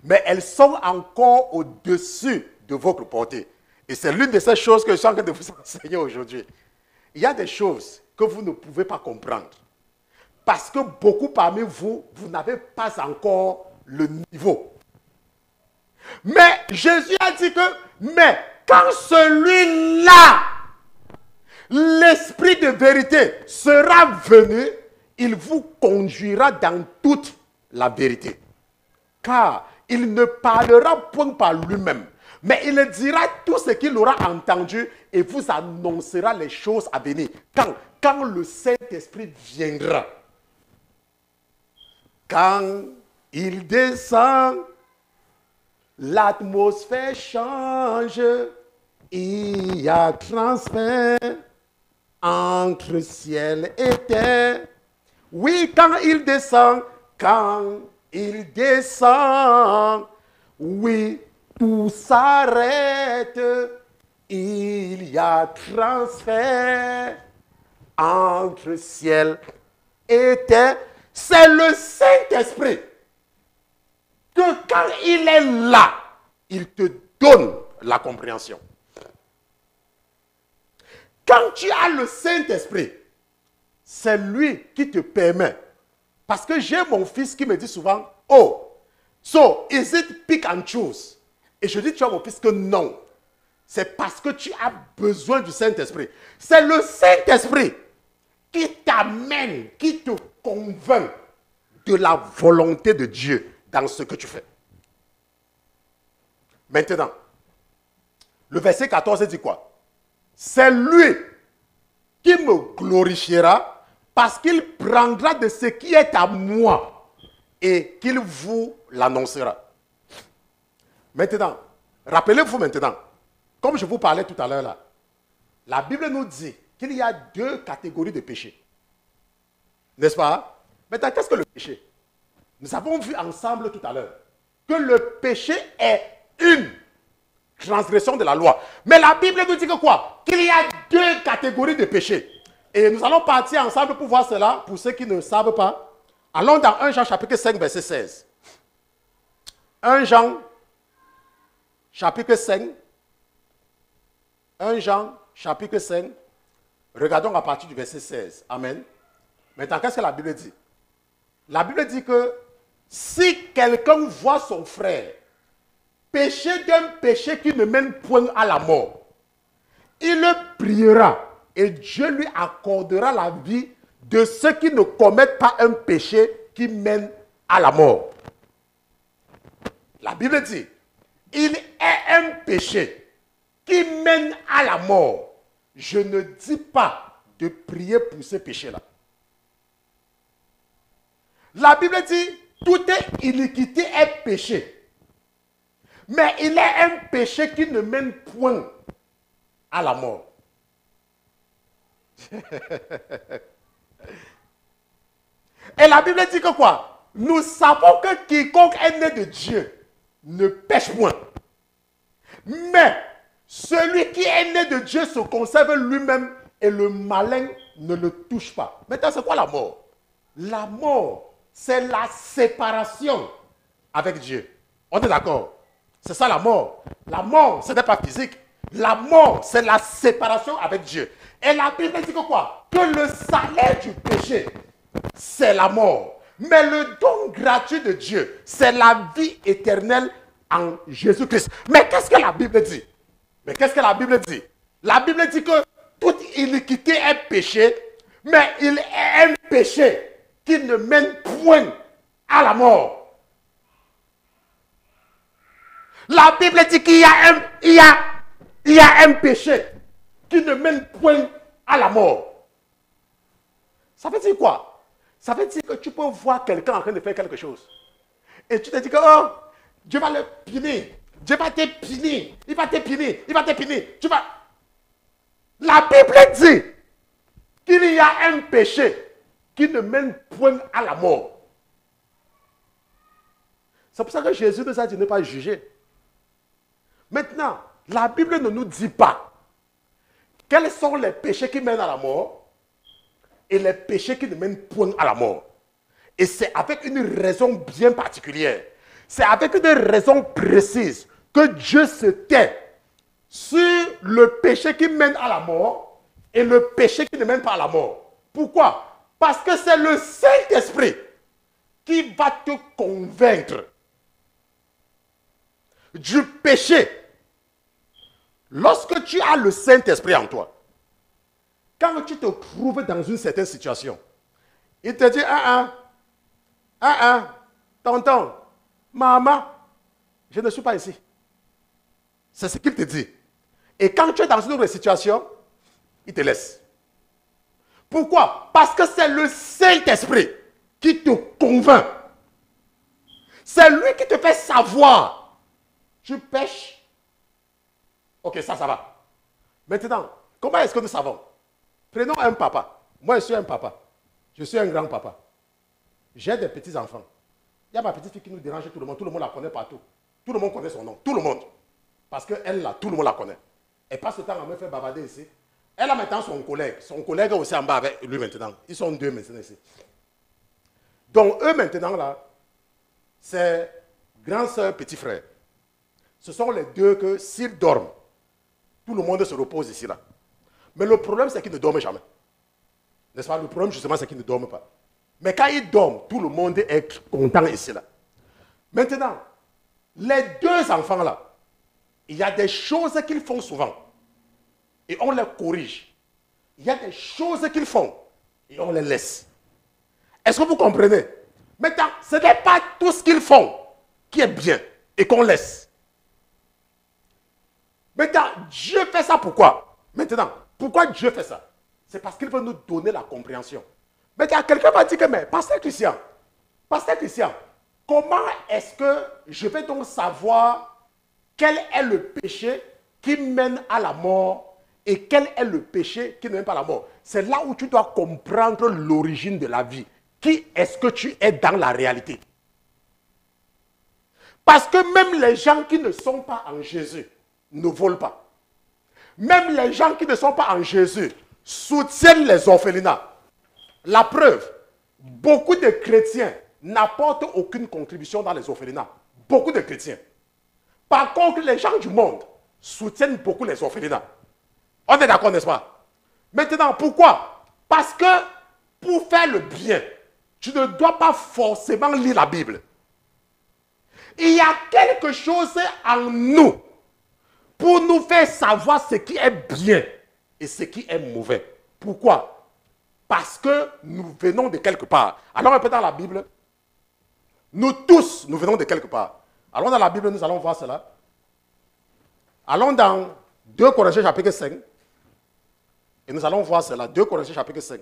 mais elles sont encore au-dessus de votre portée. Et c'est l'une de ces choses que je suis en train de vous enseigner aujourd'hui. Il y a des choses que vous ne pouvez pas comprendre. Parce que beaucoup parmi vous, vous n'avez pas encore le niveau. Mais Jésus a dit que, mais quand celui-là, l'Esprit de vérité, sera venu, il vous conduira dans toute la vérité. Car il ne parlera point par lui-même, mais il dira tout ce qu'il aura entendu et vous annoncera les choses à venir. Quand le Saint-Esprit viendra, quand il descend, l'atmosphère change, il y a transfert entre ciel et terre. Oui, quand il descend, oui, tout s'arrête, il y a transfert entre ciel et terre. C'est le Saint-Esprit que quand il est là, il te donne la compréhension. Quand tu as le Saint-Esprit, c'est lui qui te permet. Parce que j'ai mon fils qui me dit souvent, oh, so is it pick and choose? Et je dis, tu as mon fils que non. C'est parce que tu as besoin du Saint-Esprit. C'est le Saint-Esprit qui t'amène, qui te convainc de la volonté de Dieu dans ce que tu fais. Maintenant, Le verset 14 dit quoi? C'est lui qui me glorifiera parce qu'il prendra de ce qui est à moi et qu'il vous l'annoncera. Maintenant, rappelez-vous maintenant, comme je vous parlais tout à l'heure là, la Bible nous dit qu'il y a deux catégories de péchés. N'est-ce pas? Maintenant, qu'est-ce que le péché? Nous avons vu ensemble tout à l'heure que le péché est une transgression de la loi. Mais la Bible nous dit que quoi? Qu'il y a deux catégories de péchés. Et nous allons partir ensemble pour voir cela, pour ceux qui ne savent pas. Allons dans 1 Jean chapitre 5, verset 16. 1 Jean chapitre 5. 1 Jean chapitre 5. Regardons à partir du verset 16. Amen. Maintenant, qu'est-ce que la Bible dit? La Bible dit que si quelqu'un voit son frère pécher d'un péché qui ne mène point à la mort, il le priera et Dieu lui accordera la vie de ceux qui ne commettent pas un péché qui mène à la mort. La Bible dit, il est un péché qui mène à la mort. Je ne dis pas de prier pour ce péché-là. La Bible dit, toute iniquité est péché. Mais il est un péché qui ne mène point à la mort. Et la Bible dit que quoi? Nous savons que quiconque est né de Dieu ne pêche point. Mais celui qui est né de Dieu se conserve lui-même et le malin ne le touche pas. Maintenant, c'est quoi la mort? La mort, c'est la séparation avec Dieu. On est d'accord? C'est ça la mort. La mort, ce n'est pas physique. La mort, c'est la séparation avec Dieu. Et la Bible dit que quoi? Que le salaire du péché, c'est la mort. Mais le don gratuit de Dieu, c'est la vie éternelle en Jésus-Christ. Mais qu'est-ce que la Bible dit? Mais qu'est-ce que la Bible dit? La Bible dit que toute iniquité est péché, mais il est un péché qui ne mène point à la mort. La Bible dit qu'il y a un péché qui ne mène point à la mort. Ça veut dire quoi? Ça veut dire que tu peux voir quelqu'un en train de faire quelque chose. Et tu te dis que oh, Dieu va le punir. Dieu va te punir. Il va te punir. Il va te punir. Tu vas... La Bible dit qu'il y a un péché qui ne mène point à la mort. C'est pour ça que Jésus nous a dit de ne pas juger. Maintenant, la Bible ne nous dit pas quels sont les péchés qui mènent à la mort et les péchés qui ne mènent point à la mort. Et c'est avec une raison bien particulière. C'est avec une raison précise que Dieu se tait sur le péché qui mène à la mort et le péché qui ne mène pas à la mort. Pourquoi? Parce que c'est le Saint-Esprit qui va te convaincre du péché. Lorsque tu as le Saint-Esprit en toi, quand tu te trouves dans une certaine situation, il te dit, tonton, maman, je ne suis pas ici. C'est ce qu'il te dit. Et quand tu es dans une autre situation, il te laisse. Pourquoi? Parce que c'est le Saint-Esprit qui te convainc. C'est lui qui te fait savoir. Tu pêches. Ok, ça va. Maintenant, comment est-ce que nous savons? Prenons un papa. Moi, je suis un papa. Je suis un grand papa. J'ai des petits-enfants. Il y a ma petite fille qui nous dérange tout le monde. Tout le monde la connaît partout. Tout le monde connaît son nom. Tout le monde. Parce qu'elle, là, tout le monde la connaît. Elle passe le temps à me faire bavarder ici. Elle a maintenant son collègue. Son collègue est aussi en bas avec lui maintenant. Ils sont deux maintenant ici. Donc, eux maintenant, là, c'est grand soeur, petit frère. Ce sont les deux que, s'ils dorment, tout le monde se repose ici, là. Mais le problème, c'est qu'ils ne dorment jamais. N'est-ce pas? Le problème, justement, c'est qu'ils ne dorment pas. Mais quand ils dorment, tout le monde est content ici, là. Maintenant, les deux enfants, là, il y a des choses qu'ils font souvent. Et on les corrige. Il y a des choses qu'ils font. Et on les laisse. Est-ce que vous comprenez? Maintenant, ce n'est pas tout ce qu'ils font qui est bien et qu'on laisse. Maintenant, Dieu fait ça pourquoi? Maintenant, pourquoi Dieu fait ça? C'est parce qu'il veut nous donner la compréhension. Maintenant, quelqu'un va dire que, mais Pasteur Christian, comment est-ce que je vais donc savoir quel est le péché qui mène à la mort et quel est le péché qui ne mène pas à la mort? C'est là où tu dois comprendre l'origine de la vie. Qui est-ce que tu es dans la réalité? Parce que même les gens qui ne sont pas en Jésus ne volent pas. Même les gens qui ne sont pas en Jésus soutiennent les orphelinats. La preuve, beaucoup de chrétiens n'apportent aucune contribution dans les orphelinats. Beaucoup de chrétiens. Par contre, les gens du monde soutiennent beaucoup les orphelinats. On est d'accord, n'est-ce pas? Maintenant, pourquoi? Parce que pour faire le bien, tu ne dois pas forcément lire la Bible. Il y a quelque chose en nous pour nous faire savoir ce qui est bien et ce qui est mauvais. Pourquoi? Parce que nous venons de quelque part. Alors un peu dans la Bible, nous tous, nous venons de quelque part. Allons dans la Bible, nous allons voir cela. Allons dans 2 Corinthiens chapitre 5. Et nous allons voir cela. 2 Corinthiens chapitre 5.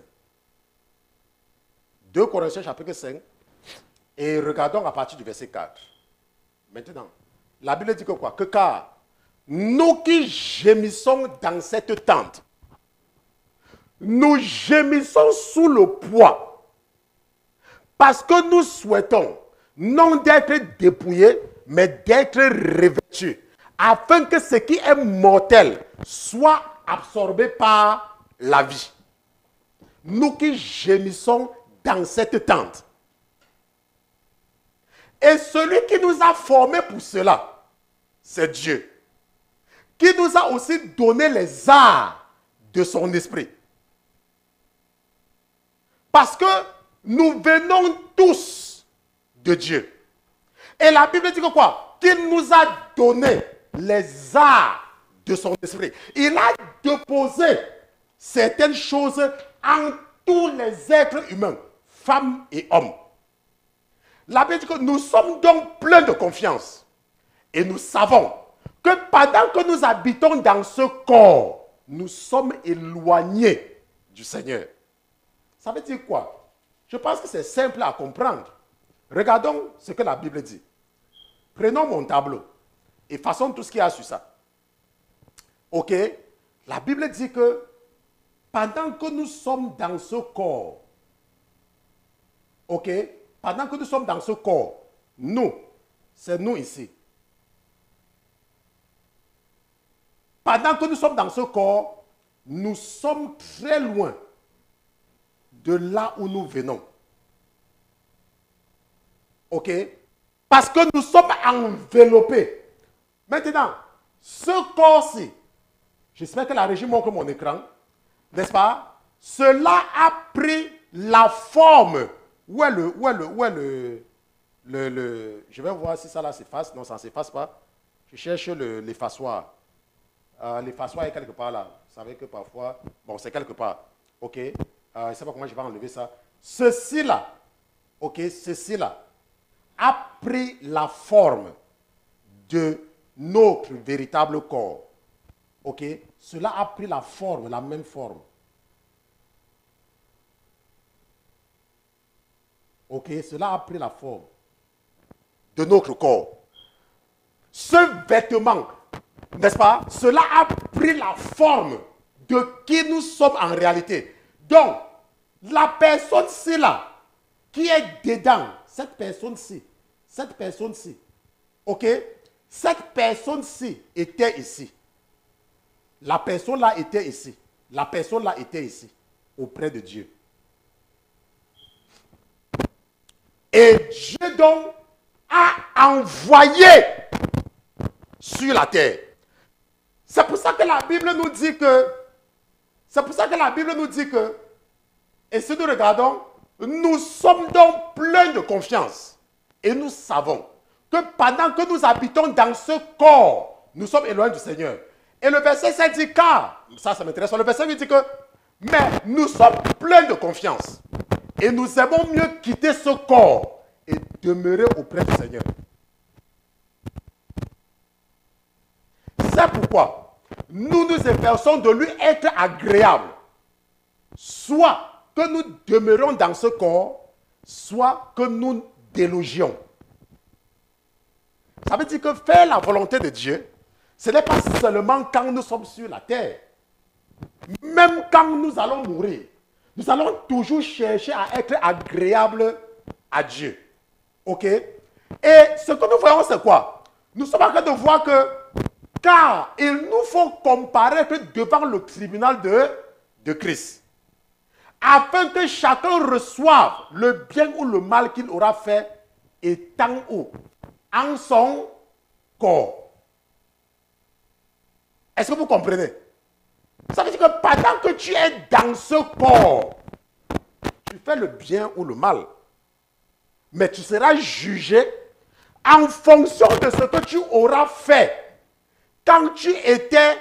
2 Corinthiens chapitre 5. Et regardons à partir du verset 4. Maintenant, la Bible dit que quoi? Que car nous qui gémissons dans cette tente, nous gémissons sous le poids, parce que nous souhaitons non d'être dépouillés, mais d'être revêtus, afin que ce qui est mortel soit absorbé par la vie. Nous qui gémissons dans cette tente. Et celui qui nous a formés pour cela, c'est Dieu, qui nous a aussi donné les arts de son esprit. Parce que nous venons tous de Dieu. Et la Bible dit que quoi? Qu'il nous a donné les arts de son esprit. Il a déposé certaines choses en tous les êtres humains, femmes et hommes. La Bible dit que nous sommes donc pleins de confiance. Et nous savons que pendant que nous habitons dans ce corps, nous sommes éloignés du Seigneur. Ça veut dire quoi? Je pense que c'est simple à comprendre. Regardons ce que la Bible dit. Prenons mon tableau et façons tout ce qu'il y a sur ça. Ok? La Bible dit que pendant que nous sommes dans ce corps, ok? Pendant que nous sommes dans ce corps, nous, c'est nous ici. Pendant que nous sommes dans ce corps, nous sommes très loin de là où nous venons. Ok? Parce que nous sommes enveloppés. Maintenant, ce corps-ci, j'espère que la régie montre mon écran, n'est-ce pas? Cela a pris la forme. Où est le je vais voir si ça là s'efface. Non, ça ne s'efface pas. Je cherche l'effaçoir. L'effaçoir est quelque part là. Vous savez que parfois, bon, c'est quelque part. Ok? Je ne sais pas comment je vais enlever ça. Ceci là, ok, ceci là, a pris la forme de notre véritable corps. Ok? Cela a pris la forme, la même forme. Ok? Cela a pris la forme de notre corps. Ce vêtement, n'est-ce pas? Cela a pris la forme de qui nous sommes en réalité. Donc, la personne-ci là, qui est dedans, cette personne-ci, ok? Cette personne-ci était ici. La personne là était ici. La personne là était ici, auprès de Dieu. Et Dieu donc a envoyé sur la terre. C'est pour ça que la Bible nous dit que, et si nous regardons, nous sommes donc pleins de confiance. Et nous savons que pendant que nous habitons dans ce corps, nous sommes éloignés du Seigneur. Et le verset 7 dit car, ça m'intéresse, le verset 8 dit que, mais nous sommes pleins de confiance. Et nous aimons mieux quitter ce corps et demeurer auprès du Seigneur. C'est pourquoi, nous nous efforçons de lui être agréable. Soit que nous demeurons dans ce corps, soit que nous délogions. Ça veut dire que faire la volonté de Dieu, ce n'est pas seulement quand nous sommes sur la terre. Même quand nous allons mourir, nous allons toujours chercher à être agréables à Dieu. Ok? Et ce que nous voyons, c'est quoi? Nous sommes en train de voir que, car il nous faut comparaître devant le tribunal de Christ, afin que chacun reçoive le bien ou le mal qu'il aura fait, étant où? En son corps. Est-ce que vous comprenez? Ça veut dire que pendant que tu es dans ce corps, tu fais le bien ou le mal. Mais tu seras jugé en fonction de ce que tu auras fait quand tu étais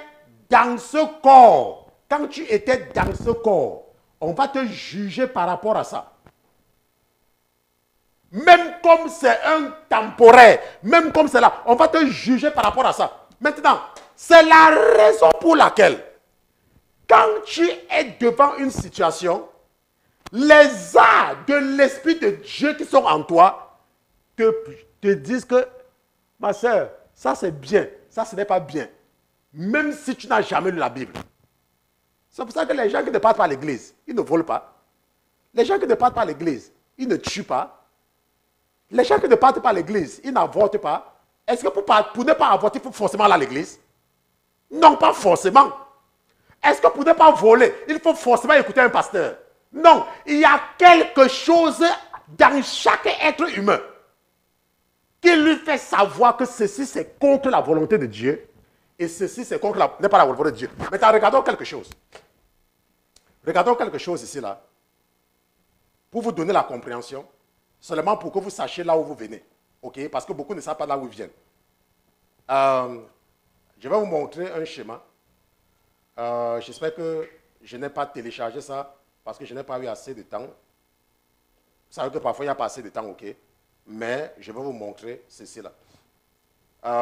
dans ce corps. Quand tu étais dans ce corps, on va te juger par rapport à ça. Même comme c'est un temporaire, même comme c'est là, on va te juger par rapport à ça. Maintenant, c'est la raison pour laquelle, quand tu es devant une situation, les arts de l'Esprit de Dieu qui sont en toi te disent que, ma soeur, ça c'est bien, ça ce n'est pas bien. Même si tu n'as jamais lu la Bible. C'est pour ça que les gens qui ne partent pas à l'église, ils ne volent pas. Les gens qui ne partent pas à l'église, ils ne tuent pas. Les gens qui ne partent pas à l'église, ils n'avortent pas. Est-ce que pour ne pas avorter, il faut forcément aller à l'église? Non, pas forcément. Est-ce que pour ne pas voler, il faut forcément écouter un pasteur? Non, il y a quelque chose dans chaque être humain qui lui fait savoir que ceci c'est contre la volonté de Dieu et ceci c'est contre n'est pas la volonté de Dieu. Maintenant, regardons quelque chose. Regardons quelque chose ici, là, pour vous donner la compréhension, seulement pour que vous sachiez là où vous venez. Ok? Parce que beaucoup ne savent pas là où ils viennent. Je vais vous montrer un schéma. J'espère que je n'ai pas téléchargé ça parce que je n'ai pas eu assez de temps. Vous savez que parfois il n'y a pas assez de temps, ok? Mais je vais vous montrer ceci là.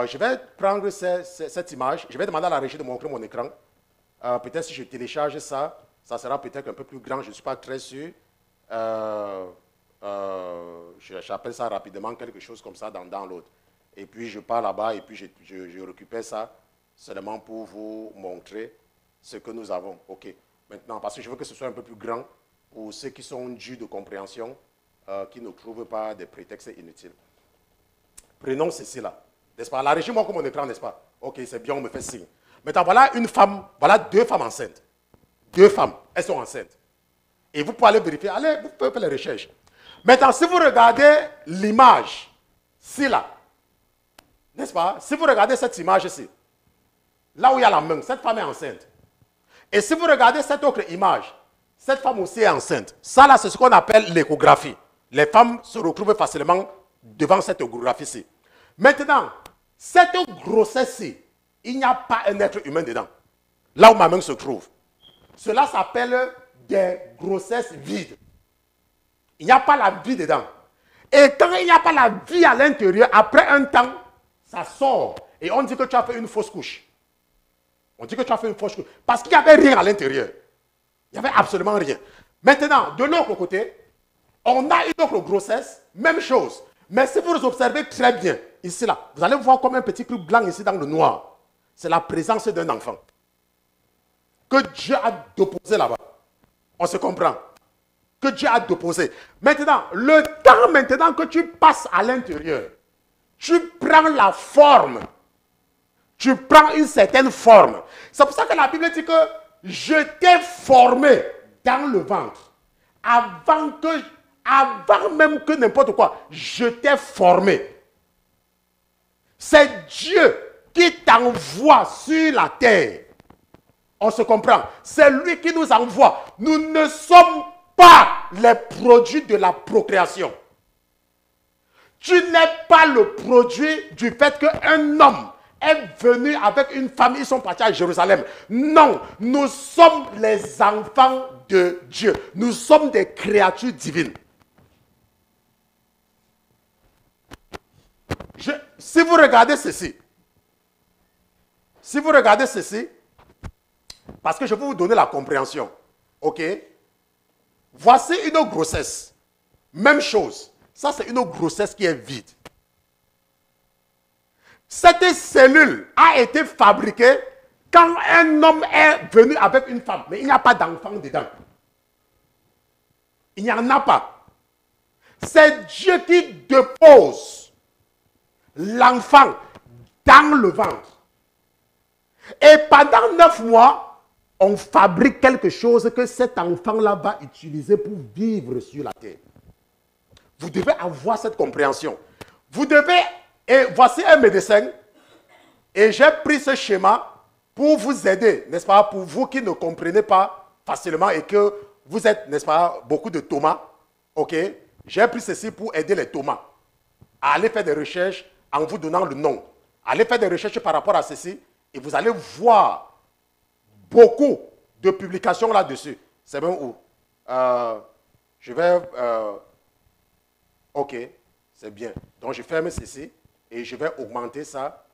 Je vais prendre cette image. Je vais demander à la régie de montrer mon écran. Peut-être si je télécharge ça, ça sera peut-être un peu plus grand. Je ne suis pas très sûr. J'appelle ça rapidement quelque chose comme ça dans l'autre. Et puis je pars là-bas et puis je récupère ça seulement pour vous montrer ce que nous avons. Ok. Maintenant, parce que je veux que ce soit un peu plus grand pour ceux qui sont dus de compréhension, qui ne trouvent pas des prétextes inutiles. Prenons ceci là. N'est-ce pas? La régie montre mon écran, n'est-ce pas? Ok, c'est bien, on me fait signe. Maintenant, voilà une femme, voilà deux femmes enceintes. Deux femmes, elles sont enceintes. Et vous pouvez aller vérifier, allez, vous pouvez faire les recherches. Maintenant, si vous regardez l'image, ci là, n'est-ce pas? Si vous regardez cette image ici, là où il y a la main, cette femme est enceinte. Et si vous regardez cette autre image, cette femme aussi est enceinte. Ça là, c'est ce qu'on appelle l'échographie. Les femmes se retrouvent facilement devant cette échographie-ci. Maintenant, cette grossesse-ci, il n'y a pas un être humain dedans. Là où ma main se trouve. Cela s'appelle des grossesses vides. Il n'y a pas la vie dedans. Et quand il n'y a pas la vie à l'intérieur, après un temps, ça sort. Et on dit que tu as fait une fausse couche. On dit que tu as fait une fausse couche. Parce qu'il n'y avait rien à l'intérieur. Il n'y avait absolument rien. Maintenant, de l'autre côté, on a une autre grossesse, même chose. Mais si vous observez très bien, ici là, vous allez voir comme un petit truc blanc ici dans le noir. C'est la présence d'un enfant. Que Dieu a déposé là-bas. On se comprend. Que Dieu a déposé. Maintenant, le temps maintenant que tu passes à l'intérieur, tu prends la forme. Tu prends une certaine forme. C'est pour ça que la Bible dit que je t'ai formé dans le ventre. Avant même que n'importe quoi, je t'ai formé. C'est Dieu qui t'envoie sur la terre. On se comprend. C'est lui qui nous envoie. Nous ne sommes pas les produits de la procréation. Tu n'es pas le produit du fait qu'un homme est venu avec une femme, ils sont partis à Jérusalem. Non, nous sommes les enfants de Dieu. Nous sommes des créatures divines. Si vous regardez ceci, Parce que je vais vous donner la compréhension. OK? Voici une grossesse. Même chose. Ça, c'est une grossesse qui est vide. Cette cellule a été fabriquée quand un homme est venu avec une femme. Mais il n'y a pas d'enfant dedans. Il n'y en a pas. C'est Dieu qui dépose l'enfant dans le ventre. Et pendant 9 mois, on fabrique quelque chose que cet enfant-là va utiliser pour vivre sur la terre. Vous devez avoir cette compréhension. Vous devez, et voici un médecin, et j'ai pris ce schéma pour vous aider, n'est-ce pas, pour vous qui ne comprenez pas facilement et que vous êtes, n'est-ce pas, beaucoup de Thomas, ok? J'ai pris ceci pour aider les Thomas à aller faire des recherches en vous donnant le nom. Allez faire des recherches par rapport à ceci et vous allez voir beaucoup de publications là-dessus. C'est même où? Je vais... ok, c'est bien. Donc je ferme ceci et je vais augmenter ça.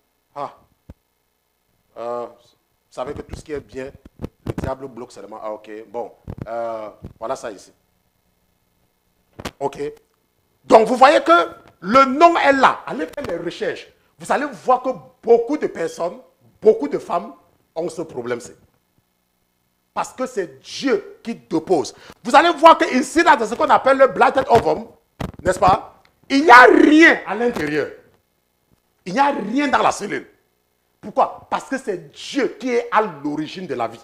Vous savez que tout ce qui est bien, le diable bloque seulement. Ah, ok, bon. Voilà ça ici. Ok. Donc vous voyez que le nom est là. Allez faire les recherches. Vous allez voir que beaucoup de personnes, beaucoup de femmes ont ce problème-ci. Parce que c'est Dieu qui dépose. Vous allez voir qu'ici, là, dans ce qu'on appelle le blighted ovum, n'est-ce pas? Il n'y a rien à l'intérieur. Il n'y a rien dans la cellule. Pourquoi? Parce que c'est Dieu qui est à l'origine de la vie.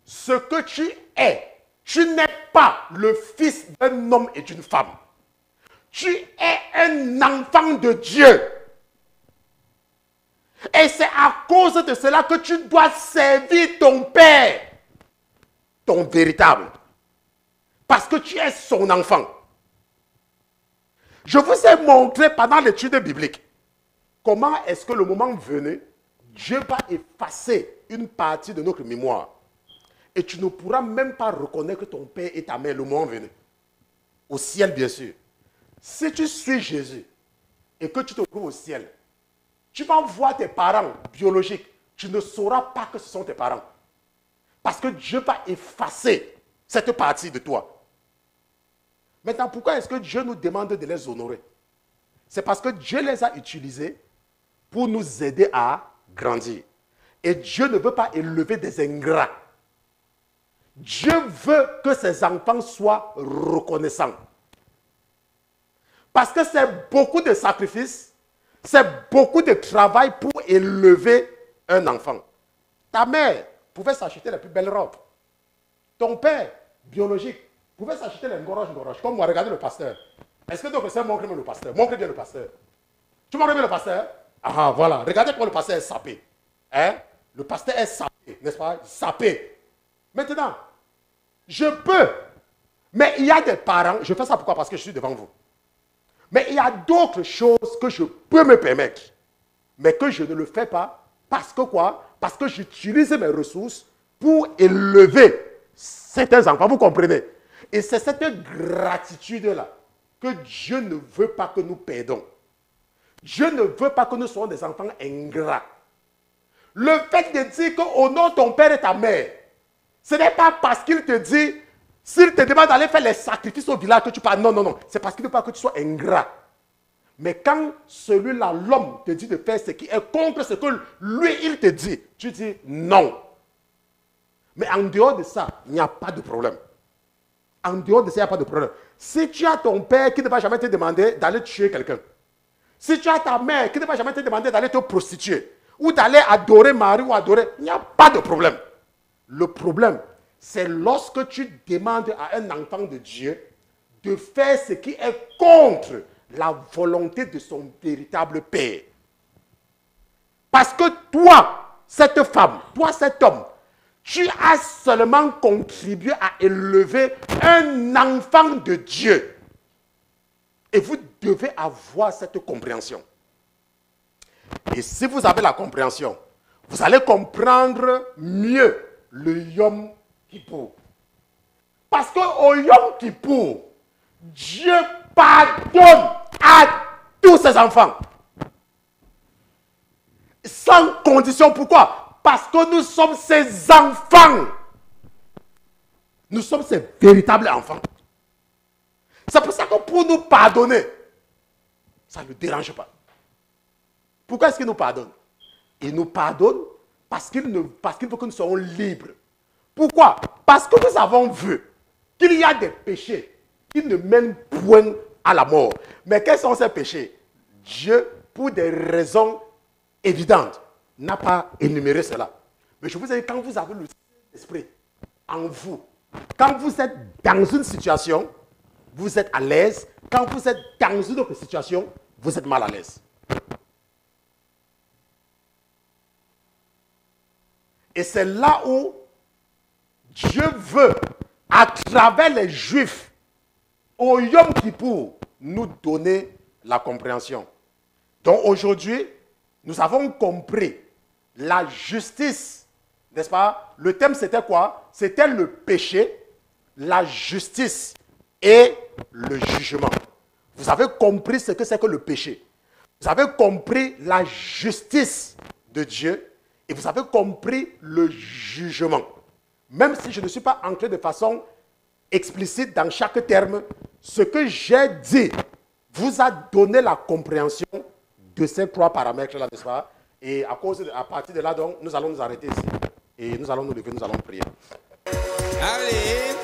Ce que tu n'es pas le fils d'un homme et d'une femme. Tu es un enfant de Dieu. Et c'est à cause de cela que tu dois servir ton Père, ton véritable. Parce que tu es son enfant. Je vous ai montré pendant l'étude biblique comment est-ce que le moment venu, Dieu va effacer une partie de notre mémoire. Et tu ne pourras même pas reconnaître que ton Père et ta mère le moment venu. Au ciel, bien sûr. Si tu suis Jésus et que tu te trouves au ciel, tu vas voir tes parents biologiques. Tu ne sauras pas que ce sont tes parents. Parce que Dieu va effacer cette partie de toi. Maintenant, pourquoi est-ce que Dieu nous demande de les honorer? C'est parce que Dieu les a utilisés pour nous aider à grandir. Et Dieu ne veut pas élever des ingrats. Dieu veut que ses enfants soient reconnaissants. Parce que c'est beaucoup de sacrifices, c'est beaucoup de travail pour élever un enfant. Ta mère pouvait s'acheter les plus belles robes. Ton père, biologique, pouvait s'acheter les ngoroches. Comme moi, regardez le pasteur. Est-ce que d'autres personnes montrent bien le pasteur? Montre bien le pasteur. Tu montres bien le pasteur? Ah, voilà. Regardez comment le pasteur est sapé. Hein? Le pasteur est sapé, n'est-ce pas? Sapé. Maintenant, je peux. Mais il y a des parents, je fais ça pourquoi? Parce que je suis devant vous. Mais il y a d'autres choses que je peux me permettre. Mais que je ne le fais pas. Parce que quoi? Parce que j'utilise mes ressources pour élever certains enfants. Vous comprenez? Et c'est cette gratitude-là que Dieu ne veut pas que nous perdons. Dieu ne veut pas que nous soyons des enfants ingrats. Le fait de dire qu'au nom de ton père et ta mère, ce n'est pas parce qu'il te dit, s'il te demande d'aller faire les sacrifices au village que tu parles. Non, non, non. C'est parce qu'il ne veut pas que tu sois ingrat. Mais quand celui-là, l'homme, te dit de faire ce qui est contre ce que lui, il te dit, tu dis non. Mais en dehors de ça, il n'y a pas de problème. En dehors de ça, il n'y a pas de problème. Si tu as ton père qui ne va jamais te demander d'aller tuer quelqu'un, si tu as ta mère qui ne va jamais te demander d'aller te prostituer, ou d'aller adorer Marie ou adorer, il n'y a pas de problème. Le problème, c'est lorsque tu demandes à un enfant de Dieu de faire ce qui est contre la volonté de son véritable Père. Parce que toi, cette femme, toi, cet homme, tu as seulement contribué à élever un enfant de Dieu. Et vous devez avoir cette compréhension. Et si vous avez la compréhension, vous allez comprendre mieux le Yom Kippour. Parce qu'au Yom Kippour, Dieu pardonne à tous ses enfants. Sans condition. Pourquoi? Parce que nous sommes ses enfants. Nous sommes ses véritables enfants. C'est pour ça que pour nous pardonner, ça ne le dérange pas. Pourquoi est-ce qu'il nous pardonne? Il nous pardonne parce qu'il faut que nous soyons libres. Pourquoi? Parce que nous avons vu qu'il y a des péchés qui ne mènent point à la mort. Mais quels sont ces péchés? Dieu, pour des raisons évidentes, n'a pas énuméré cela. Mais je vous ai dit, quand vous avez le Saint-Esprit en vous, quand vous êtes dans une situation, vous êtes à l'aise. Quand vous êtes dans une autre situation, vous êtes mal à l'aise. Et c'est là où Dieu veut, à travers les Juifs, au Yom Kippour, nous donner la compréhension. Donc aujourd'hui, nous avons compris la justice, n'est-ce pas? Le thème c'était quoi? C'était le péché, la justice et le jugement. Vous avez compris ce que c'est que le péché. Vous avez compris la justice de Dieu et vous avez compris le jugement. Même si je ne suis pas entré de façon explicite dans chaque terme, ce que j'ai dit vous a donné la compréhension de ces trois paramètres-là, n'est-ce pas? Et à partir de là, donc, nous allons nous arrêter ici. Et nous allons nous lever, nous allons prier. Allez!